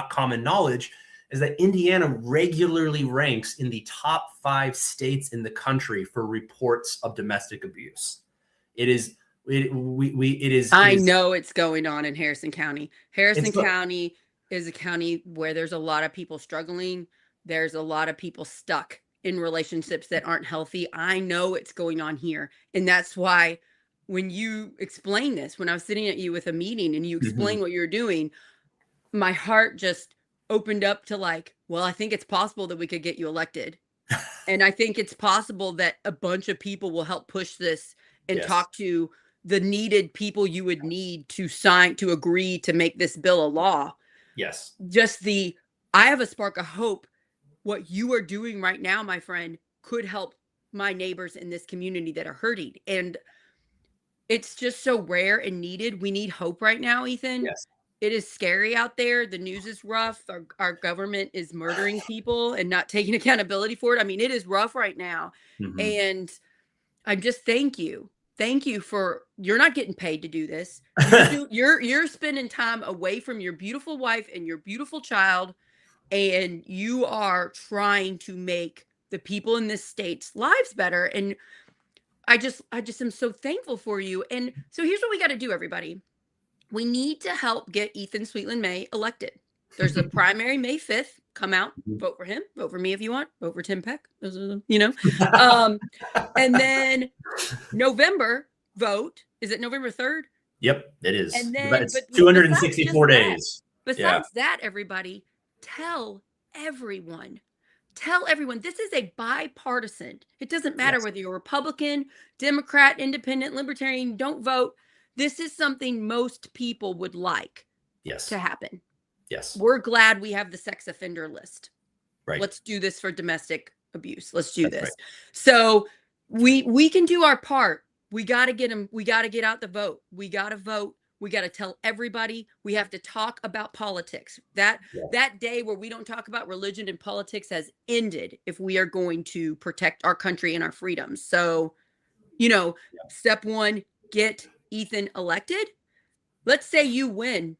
common knowledge is that Indiana regularly ranks in the top 5 states in the country for reports of domestic abuse. I know it's going on in Harrison County. Harrison County is a county where there's a lot of people struggling. There's a lot of people stuck in relationships that aren't healthy. I know it's going on here. And that's why when you explain this, when I was sitting at you with a meeting and you explain what you're doing, my heart just opened up to, like, well, I think it's possible that we could get you elected. And I think it's possible that a bunch of people will help push this and talk to the needed people you would need to agree to make this bill a law. Yes. I have a spark of hope. What you are doing right now, my friend, could help my neighbors in this community that are hurting. And it's just so rare and needed. We need hope right now, Ethan. Yes. It is scary out there. The news is rough. Our government is murdering people and not taking accountability for it. I mean, it is rough right now. And I'm just thank you. Thank you for, you're not getting paid to do this. You're spending time away from your beautiful wife and your beautiful child, and you are trying to make the people in this state's lives better. And I just am so thankful for you. And so here's what we got to do, everybody. We need to help get Ethan Sweetland-May elected. There's a primary May 5th. Come out, vote for him. Vote for me if you want. Vote for Tim Peck. Those are the, and then November, vote. Is it November 3rd? Yep, it is. And then it's 264 days. Besides that, everybody, tell everyone. This is a bipartisan. It doesn't matter whether you're Republican, Democrat, Independent, Libertarian, don't vote. This is something most people would like to happen. Yes. We're glad we have the sex offender list. Right. Let's do this for domestic abuse. Let's do this. Right. So we can do our part. We got to get them. We got to get out the vote. We got to vote. We got to tell everybody. We have to talk about politics. That day where we don't talk about religion and politics has ended if we are going to protect our country and our freedoms. So, step one, get Ethan elected. Let's say you win.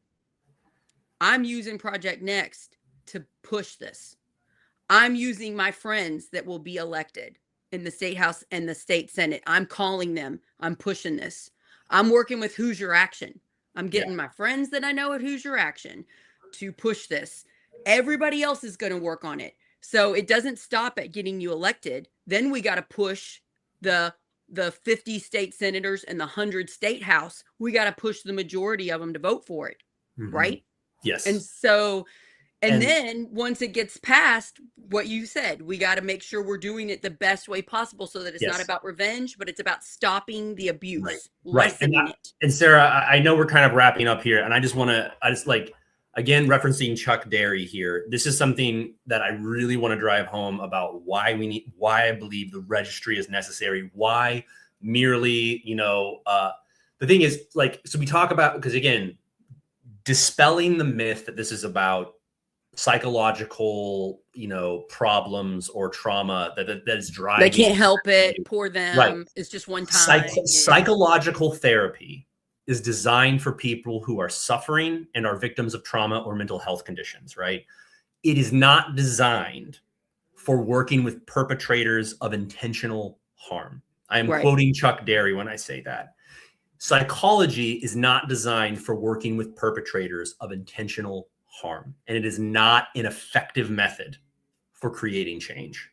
I'm using Project Next to push this. I'm using my friends that will be elected in the state house and the state senate. I'm calling them. I'm pushing this. I'm working with Hoosier Action. I'm getting my friends that I know at Hoosier Action to push this. Everybody else is going to work on it. So it doesn't stop at getting you elected. Then we got to push the 50 state senators and the 100 state house. We got to push the majority of them to vote for it. Right? Yes. And so, and then once it gets passed, what you said, we got to make sure we're doing it the best way possible so that it's not about revenge, but it's about stopping the abuse, lessening it. And Sarah, I know we're kind of wrapping up here, and I just again, referencing Chuck Derry here. This is something that I really want to drive home about why I believe the registry is necessary. Why merely, the thing is, so we talk about, because again, dispelling the myth that this is about psychological, problems or trauma that is driving. They can't help it. Poor them. Right. It's just one time. Psychological therapy is designed for people who are suffering and are victims of trauma or mental health conditions, right? It is not designed for working with perpetrators of intentional harm. I am quoting Chuck Derry when I say that. Psychology is not designed for working with perpetrators of intentional harm, and it is not an effective method for creating change.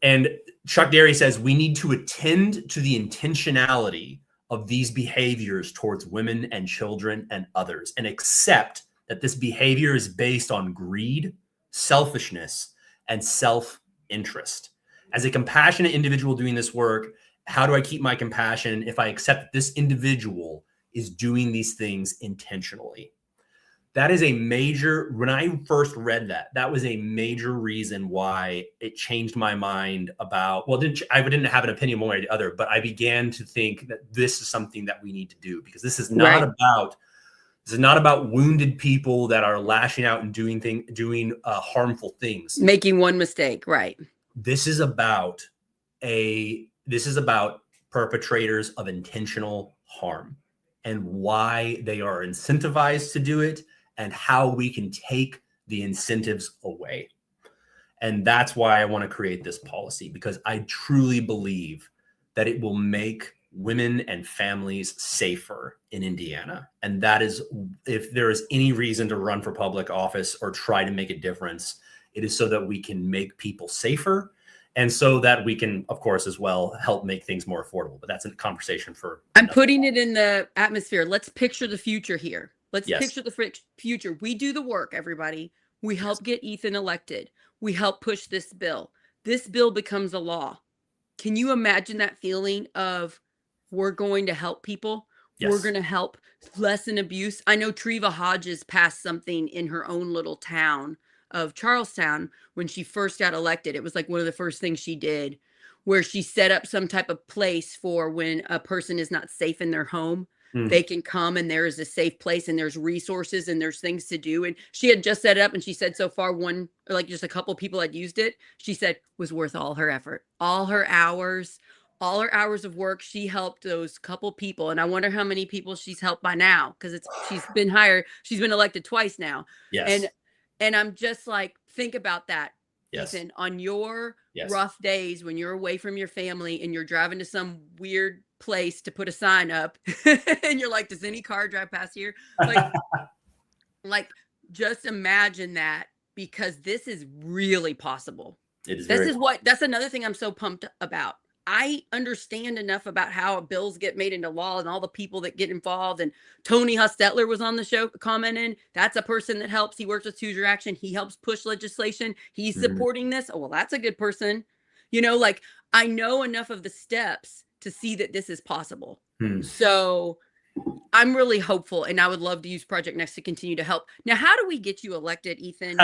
And Chuck Derry says we need to attend to the intentionality of these behaviors towards women and children and others, and accept that this behavior is based on greed, selfishness, and self-interest. As a compassionate individual doing this work, how do I keep my compassion if I accept that this individual is doing these things intentionally? That is a major, when I first read that was a major reason why it changed my mind about, I didn't have an opinion one way or the other, but I began to think that this is something that we need to do, because this is not about wounded people that are lashing out and doing harmful things. Making one mistake, right? This is about perpetrators of intentional harm and why they are incentivized to do it, and how we can take the incentives away. And that's why I want to create this policy, because I truly believe that it will make women and families safer in Indiana. And that is, if there is any reason to run for public office or try to make a difference, it is so that we can make people safer, and so that we can, of course, as well, help make things more affordable. But that's a conversation for... I'm putting it in the atmosphere. Let's picture the future here. Let's picture the future. We do the work, everybody. We help get Ethan elected. We help push this bill. This bill becomes a law. Can you imagine that feeling of, we're going to help people? Yes. We're going to help lessen abuse. I know Treva Hodges passed something in her own little town of Charlestown when she first got elected. It was like one of the first things she did, where she set up some type of place for when a person is not safe in their home. They can come, and there is a safe place, and there's resources, and there's things to do. And she had just set it up, and she said so far just a couple people had used it. She said was worth all her effort, all her hours of work. She helped those couple people. And I wonder how many people she's helped by now, because she's been elected twice now. Yes. And I'm just like, think about that, Ethan, on your rough days when you're away from your family and you're driving to some weird place to put a sign up and you're like, does any car drive past here? Like just imagine that, because this is really possible. That's another thing I'm so pumped about. I understand enough about how bills get made into law and all the people that get involved. And Tony Hostetler was on the show commenting. That's a person that helps. He works with Hoosier Action. He helps push legislation. He's supporting this. Oh, well, that's a good person. I know enough of the steps to see that this is possible. So I'm really hopeful, and I would love to use Project Next to continue to help. Now, how do we get you elected, Ethan?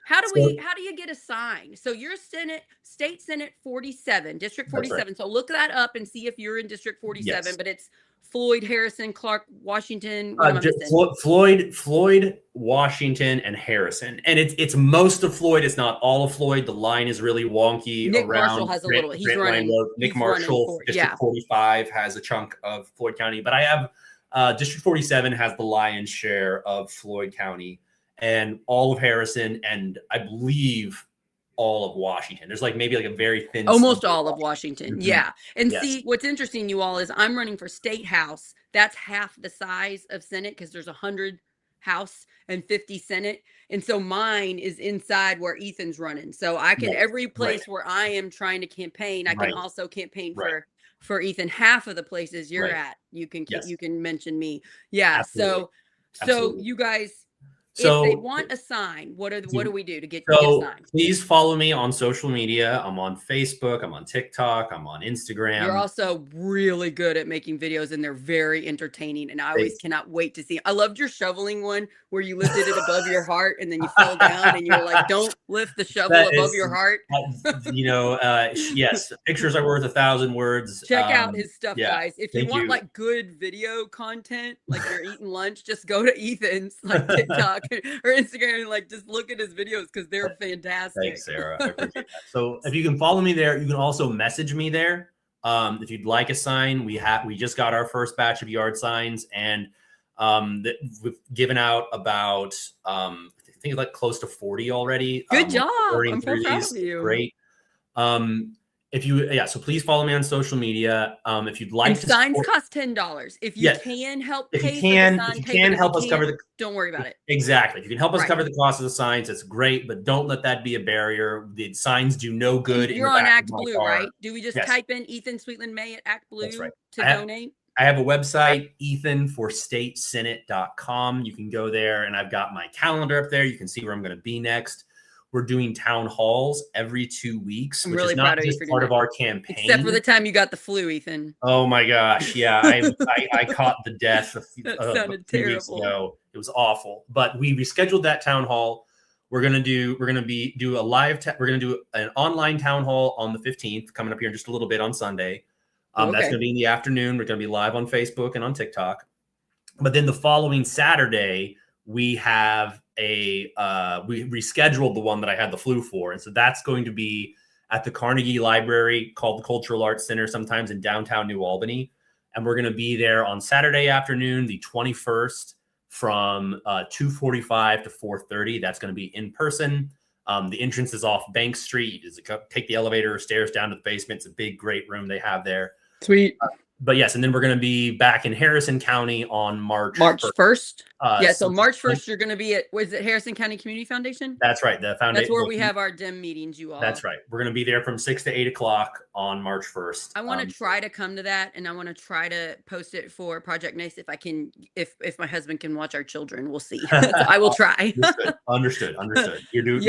How do So you get assigned? So you're state Senate 47, District that's right. 47. So look that up and see if you're in District 47, Yes. but it's Floyd, Harrison, Clark, Washington. What am I missing? Floyd, Washington, and Harrison, and it's most of Floyd. It's not all of Floyd. The line is really wonky. Nick around Marshall has a Grant, little. He's Grant Line running. Road. Nick Marshall, District 45 has a chunk of Floyd County, but I have District 47 has the lion's share of Floyd County, and all of Harrison, and I believe all of Washington. There's like maybe like a very thin, almost all of Washington. Mhm. Yeah. And Yes. see, what's interesting, you all, is I'm running for state house. That's half the size of Senate because there's 100 House and 50 Senate. And so mine is inside where Ethan's running. So I can, every place where I am trying to campaign, I can also campaign for Ethan. Half of the places you're at, you can you can mention me. Yeah. Absolutely. So you guys, so if they want a sign, what do we do to get a sign? Please follow me on social media. I'm on Facebook. I'm on TikTok. I'm on Instagram. You're also really good at making videos, and they're very entertaining. And I always cannot wait to see. I loved your shoveling one where you lifted it above your heart, and then you fell down, and you were like, "Don't lift the shovel above your heart." Yes, pictures are worth 1,000 words. Check out his stuff, guys. If you want you. like good video content, like you're eating lunch, just go to Ethan's like TikTok or Instagram and like just look at his videos because they're fantastic. Thanks, Sarah. I appreciate that. So if you can follow me there, you can also message me there. If you'd like a sign, we just got our first batch of yard signs, and we've given out about I think like close to 40 already. Good job. I'm so proud of you. Great. So please follow me on social media. If you'd like, and signs cost $10. If you can help pay for the sign, help us cover the, don't worry about it. Exactly. If you can help us cover the cost of the signs, it's great, but don't let that be a barrier. The signs do no good. You're on Act Blue, right? Do we just type in Ethan Sweetland-May at Act Blue to donate? I have a website, ethanforstatesenate.com. You can go there, and I've got my calendar up there. You can see where I'm going to be next. We're doing town halls every 2 weeks, which is not just part of our campaign. Except for the time you got the flu, Ethan. Oh my gosh. Yeah. I caught the death a few weeks ago. It was awful, but we rescheduled that town hall. We're going to do an online town hall on the 15th, coming up here in just a little bit on Sunday. That's going to be in the afternoon. We're going to be live on Facebook and on TikTok. But then the following Saturday, we have we rescheduled the one that I had the flu for. And so that's going to be at the Carnegie Library, called the Cultural Arts Center, sometimes in downtown New Albany. And we're going to be there on Saturday afternoon, the 21st, from 2:45 to 4:30. That's going to be in person. The entrance is off Bank Street. You just take the elevator or stairs down to the basement. It's a big, great room they have there. Sweet. But yes, and then we're going to be back in Harrison County on March 1st. So March 1st, you're going to be at, was it Harrison County Community Foundation? That's right. The foundation. That's where we have our DEM meetings, you all. That's right. We're going to be there from 6 to 8 o'clock on March 1st. I want to try to come to that, and I want to try to post it for Project Nice if I can, if my husband can watch our children. We'll see. I will try. Understood. You're doing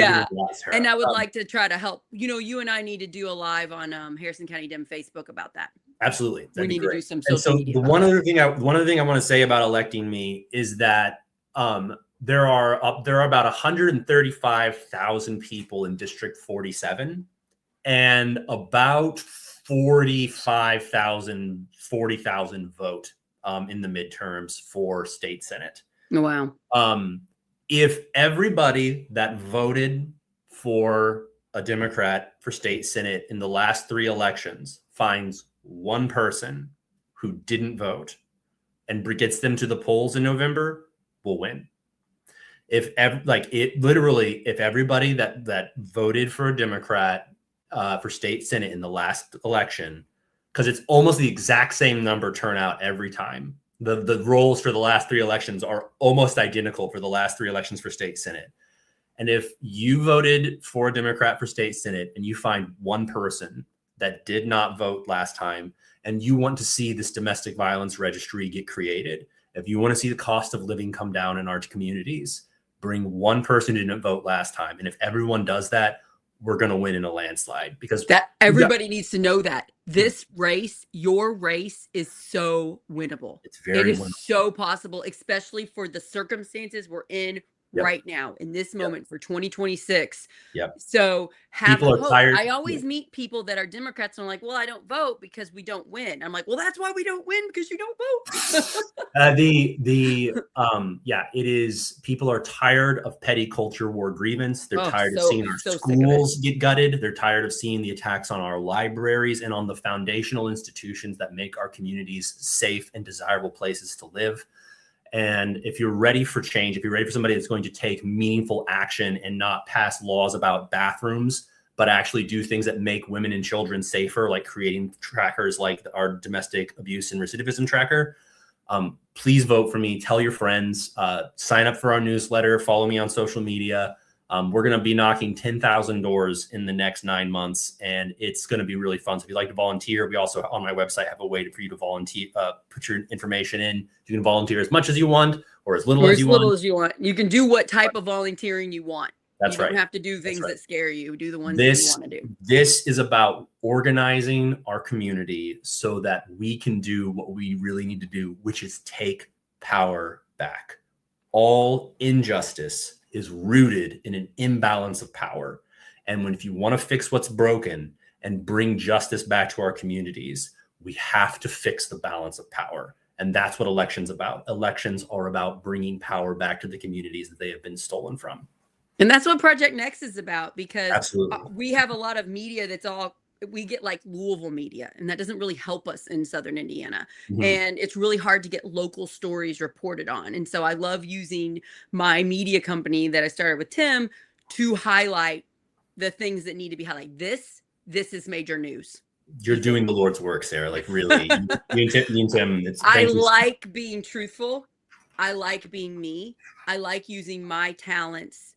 and I would like to try to help. You and I need to do a live on Harrison County DEM Facebook about that. Absolutely. We need to do some social media. One other thing I want to say about electing me is that there are about 135,000 people in District 47, and about 40,000 vote in the midterms for state Senate. Wow. If everybody that voted for a Democrat for state Senate in the last 3 elections finds one person who didn't vote and gets them to the polls in November, will win. If everybody that voted for a Democrat for state Senate in the last election, because it's almost the exact same number turnout every time. The rolls for the last 3 elections are almost identical for the last 3 elections for state Senate. And if you voted for a Democrat for state Senate and you find one person that did not vote last time, and you want to see this domestic violence registry get created, if you want to see the cost of living come down in our communities, bring one person who didn't vote last time. And if everyone does that, we're going to win in a landslide, because that everybody needs to know that this race, your race, is so winnable. It's very winnable. So possible, especially for the circumstances we're in Yep. right now in this moment for 2026. Yep. So have People are hope. tired. I always meet people that are Democrats and are like, well, I don't vote because we don't win. I'm like, well, that's why we don't win, because you don't vote. It is. People are tired of petty culture war grievance. They're tired of seeing our schools get gutted. They're tired of seeing the attacks on our libraries and on the foundational institutions that make our communities safe and desirable places to live. And if you're ready for change, if you're ready for somebody that's going to take meaningful action and not pass laws about bathrooms, but actually do things that make women and children safer, like creating trackers like our domestic abuse and recidivism tracker, please vote for me. Tell your friends, sign up for our newsletter, follow me on social media. We're going to be knocking 10,000 doors in the next 9 months, and it's going to be really fun. So if you'd like to volunteer, we also on my website have a way for you to volunteer, put your information in. You can volunteer as much as you want or as little as you want. You can do what type of volunteering you want. That's right. You don't have to do things that scare you. Do the ones that you want to do. This is about organizing our community so that we can do what we really need to do, which is take power back. All injustice is rooted in an imbalance of power. And if you want to fix what's broken and bring justice back to our communities, we have to fix the balance of power. And that's what elections about. Elections are about bringing power back to the communities that they have been stolen from. And that's what Project Next is about, because Absolutely. We have a lot of media we get like Louisville media, and that doesn't really help us in Southern Indiana. Mm-hmm. And it's really hard to get local stories reported on. And so I love using my media company that I started with Tim to highlight the things that need to be highlighted. This is major news. You're doing the Lord's work, Sarah. Like, really. you and Tim, I like being truthful. I like being me. I like using my talents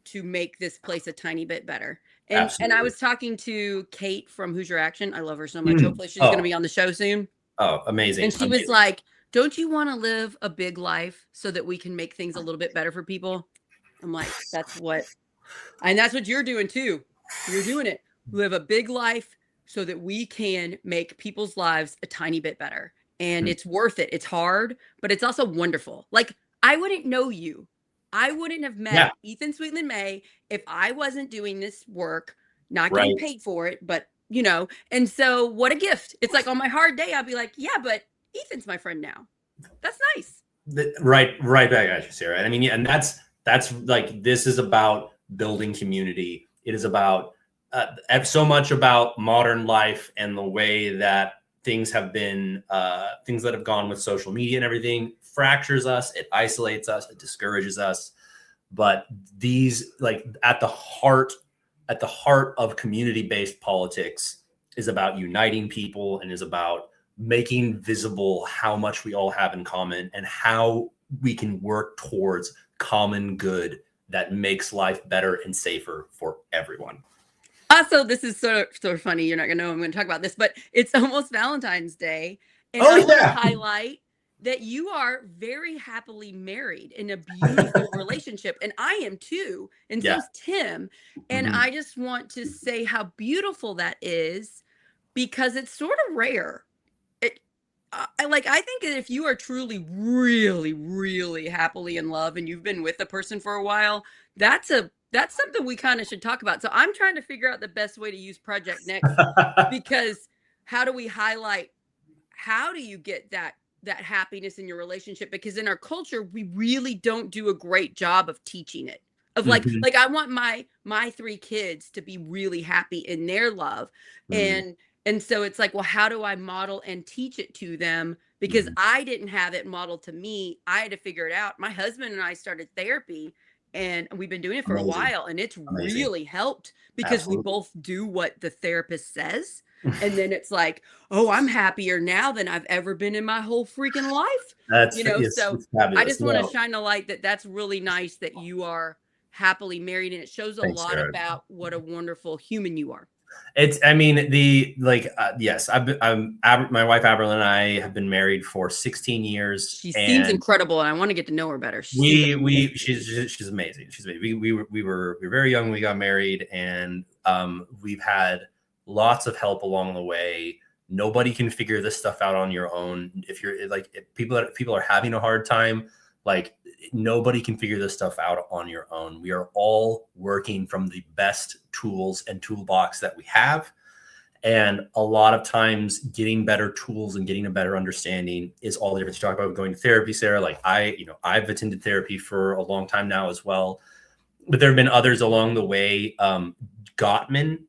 to make this place a tiny bit better. And I was talking to Kate from Hoosier Action. I love her so much. Hopefully she's going to be on the show soon. Oh, amazing. And she was like, don't you want to live a big life so that we can make things a little bit better for people? I'm like, that's what you're doing too. You're doing it. Live a big life so that we can make people's lives a tiny bit better. And it's worth it. It's hard, but it's also wonderful. Like, I wouldn't know you. I wouldn't have met Ethan Sweetland-May if I wasn't doing this work, not getting paid for it, but and so what a gift. It's like on my hard day, I'll be like, yeah, but Ethan's my friend now. That's nice. Right back at you, Sarah. I mean, yeah, and that's like, this is about building community. It is about so much about modern life and the way that things have been, things that have gone with social media and everything fractures us, it isolates us, it discourages us. But these, like, at the heart of community-based politics is about uniting people and is about making visible how much we all have in common and how we can work towards common good that makes life better and safer for everyone. Also, this is sort of funny. You're not going to know I'm going to talk about this, but it's almost Valentine's Day. And I want to highlight that you are very happily married in a beautiful relationship. And I am too. And so is Tim. And I just want to say how beautiful that is, because it's sort of rare. I think that if you are truly, really, really happily in love and you've been with a person for a while, that's something we kind of should talk about. So I'm trying to figure out the best way to use Project Next, because how do we highlight, how do you get that happiness in your relationship? Because in our culture, we really don't do a great job of teaching it. Of like I want my 3 kids to be really happy in their love. And so it's like, well, how do I model and teach it to them? Because I didn't have it modeled to me. I had to figure it out. My husband and I started therapy, and we've been doing it for a while, and it's really helped, because we both do what the therapist says. And then it's like, oh, I'm happier now than I've ever been in my whole freaking life. So I just want to shine a light that that's really nice that you are happily married, and it shows a lot about what a wonderful human you are. It's, I mean, yes, my wife Aberlin and I have been married for 16 years. She seems incredible, and I want to get to know her better. She's amazing. She's amazing. We were very young when we got married, and we've had lots of help along the way. Nobody can figure this stuff out on your own. If you're like, if people are having a hard time, like, nobody can figure this stuff out on your own. We are all working from the best tools and toolbox that we have. And a lot of times getting better tools and getting a better understanding is all the difference. You talk about going to therapy, Sarah. Like I've attended therapy for a long time now as well, but there have been others along the way. Gottman.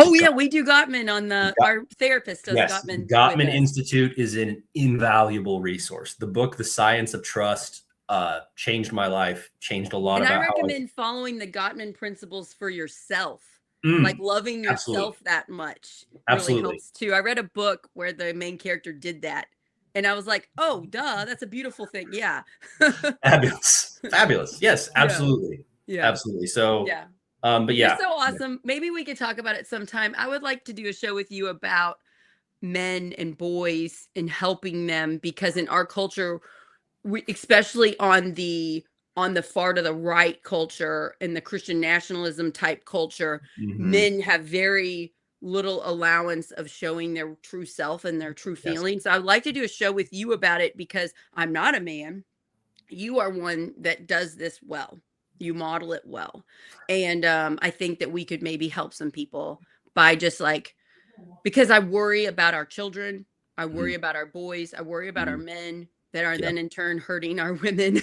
We do Gottman on our therapist does Gottman. Gottman Institute is an invaluable resource. The book, The Science of Trust, changed my life, changed a lot. And I recommend following the Gottman principles for yourself. Like loving yourself that much really helps too. I read a book where the main character did that. And I was like, oh, duh, that's a beautiful thing. Yeah. Fabulous. Yes, absolutely. Yeah. Absolutely. So, yeah. But yeah. You're so awesome. Maybe we could talk about it sometime. I would like to do a show with you about men and boys and helping them, because in our culture, especially on the far to the right culture and the Christian nationalism type culture, men have very little allowance of showing their true self and their true feelings. So I'd like to do a show with you about it, because I'm not a man. You are one that does this well. You model it well. And I think that we could maybe help some people by just because I worry about our children. I worry about our boys. I worry about our men that are then in turn hurting our women.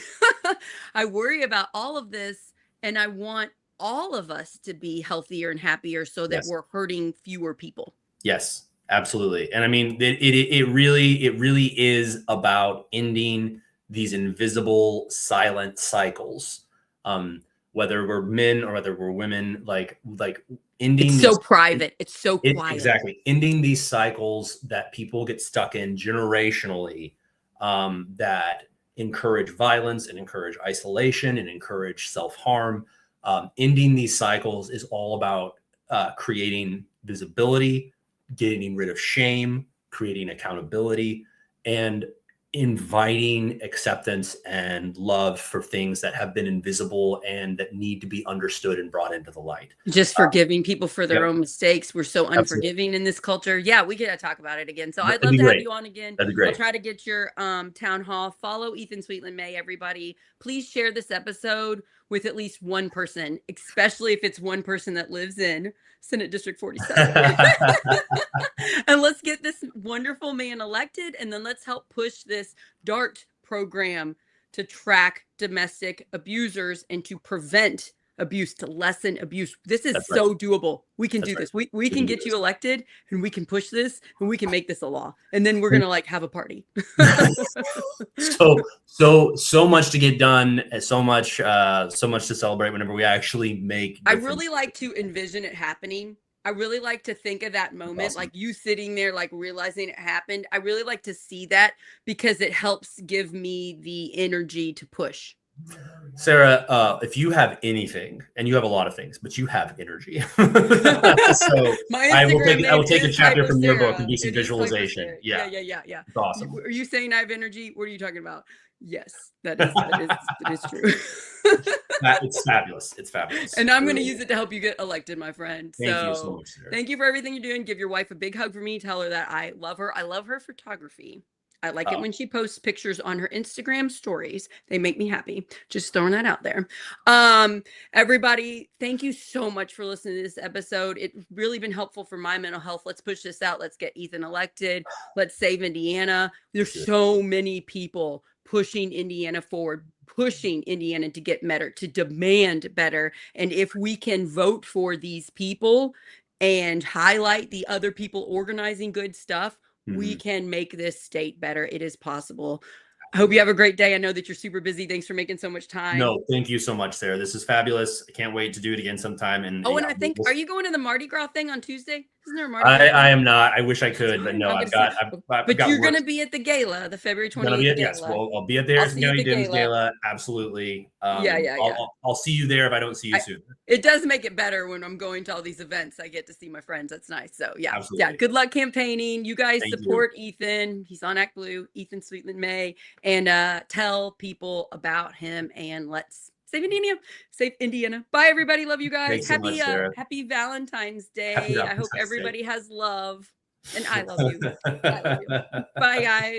I worry about all of this, and I want all of us to be healthier and happier so that we're hurting fewer people. Yes, absolutely. And I mean, it really is about ending these invisible, silent cycles. Whether we're men or whether we're women, like ending. It's so private. It's so quiet. Exactly. Ending these cycles that people get stuck in generationally, that encourage violence and encourage isolation and encourage self-harm. Ending these cycles is all about creating visibility, getting rid of shame, creating accountability, and inviting acceptance and love for things that have been invisible and that need to be understood and brought into the light. Just forgiving people for their own mistakes. We're so unforgiving in this culture. Yeah, we gotta talk about it again. So I'd love to have you on again. That'd be great. I'll try to get your town hall. Follow Ethan Sweetland-May, everybody. Please share this episode with at least one person, especially if it's one person that lives in Senate District 47. And let's get this wonderful man elected, and then let's help push this DART program to track domestic abusers and to prevent abuse, to lessen abuse. This is so doable. We can do this. We can get you elected, and we can push this, and we can make this a law. And then we're gonna have a party. so much to get done, and so much to celebrate whenever we actually make. I really like to envision it happening. I really like to think of that moment, like you sitting there, realizing it happened. I really like to see that, because it helps give me the energy to push. Sarah, if you have anything, and you have a lot of things, but you have energy. So I will take a chapter from your book and do some visualization. Yeah. It's awesome. Are you saying I have energy? What are you talking about? Yes, that is true. It's fabulous. It's fabulous. And I'm going to use it to help you get elected, my friend. Thank you so much, Sarah. Thank you for everything you're doing. Give your wife a big hug for me. Tell her that I love her. I love her photography. I like it when she posts pictures on her Instagram stories. They make me happy. Just throwing that out there. Everybody, thank you so much for listening to this episode. It's really been helpful for my mental health. Let's push this out. Let's get Ethan elected. Let's save Indiana. There's so many people pushing Indiana forward, pushing Indiana to get better, to demand better. And if we can vote for these people and highlight the other people organizing good stuff, we can make this state better. It is possible. I hope you have a great day. I know that you're super busy. Thanks for making so much time. No, thank you so much, Sarah. This is fabulous. I can't wait to do it again sometime. And I think, are you going to the Mardi Gras thing on Tuesday? Isn't there a Mardi Gras? I am not. I wish I could, but no, But you're going to be at the gala, the February 28th gala. Yes, well, I'll be at the gala. Absolutely. I'll see you there if I don't see you soon. It does make it better when I'm going to all these events. I get to see my friends. That's nice. So Absolutely. Yeah. Good luck campaigning. You guys support Ethan. He's on Act Blue, Ethan Sweetland-May, and tell people about him, and let's save Indiana. Save Indiana. Bye, everybody. Love you guys. Happy Valentine's Day. I hope everybody has love. And I love you. Bye, guys.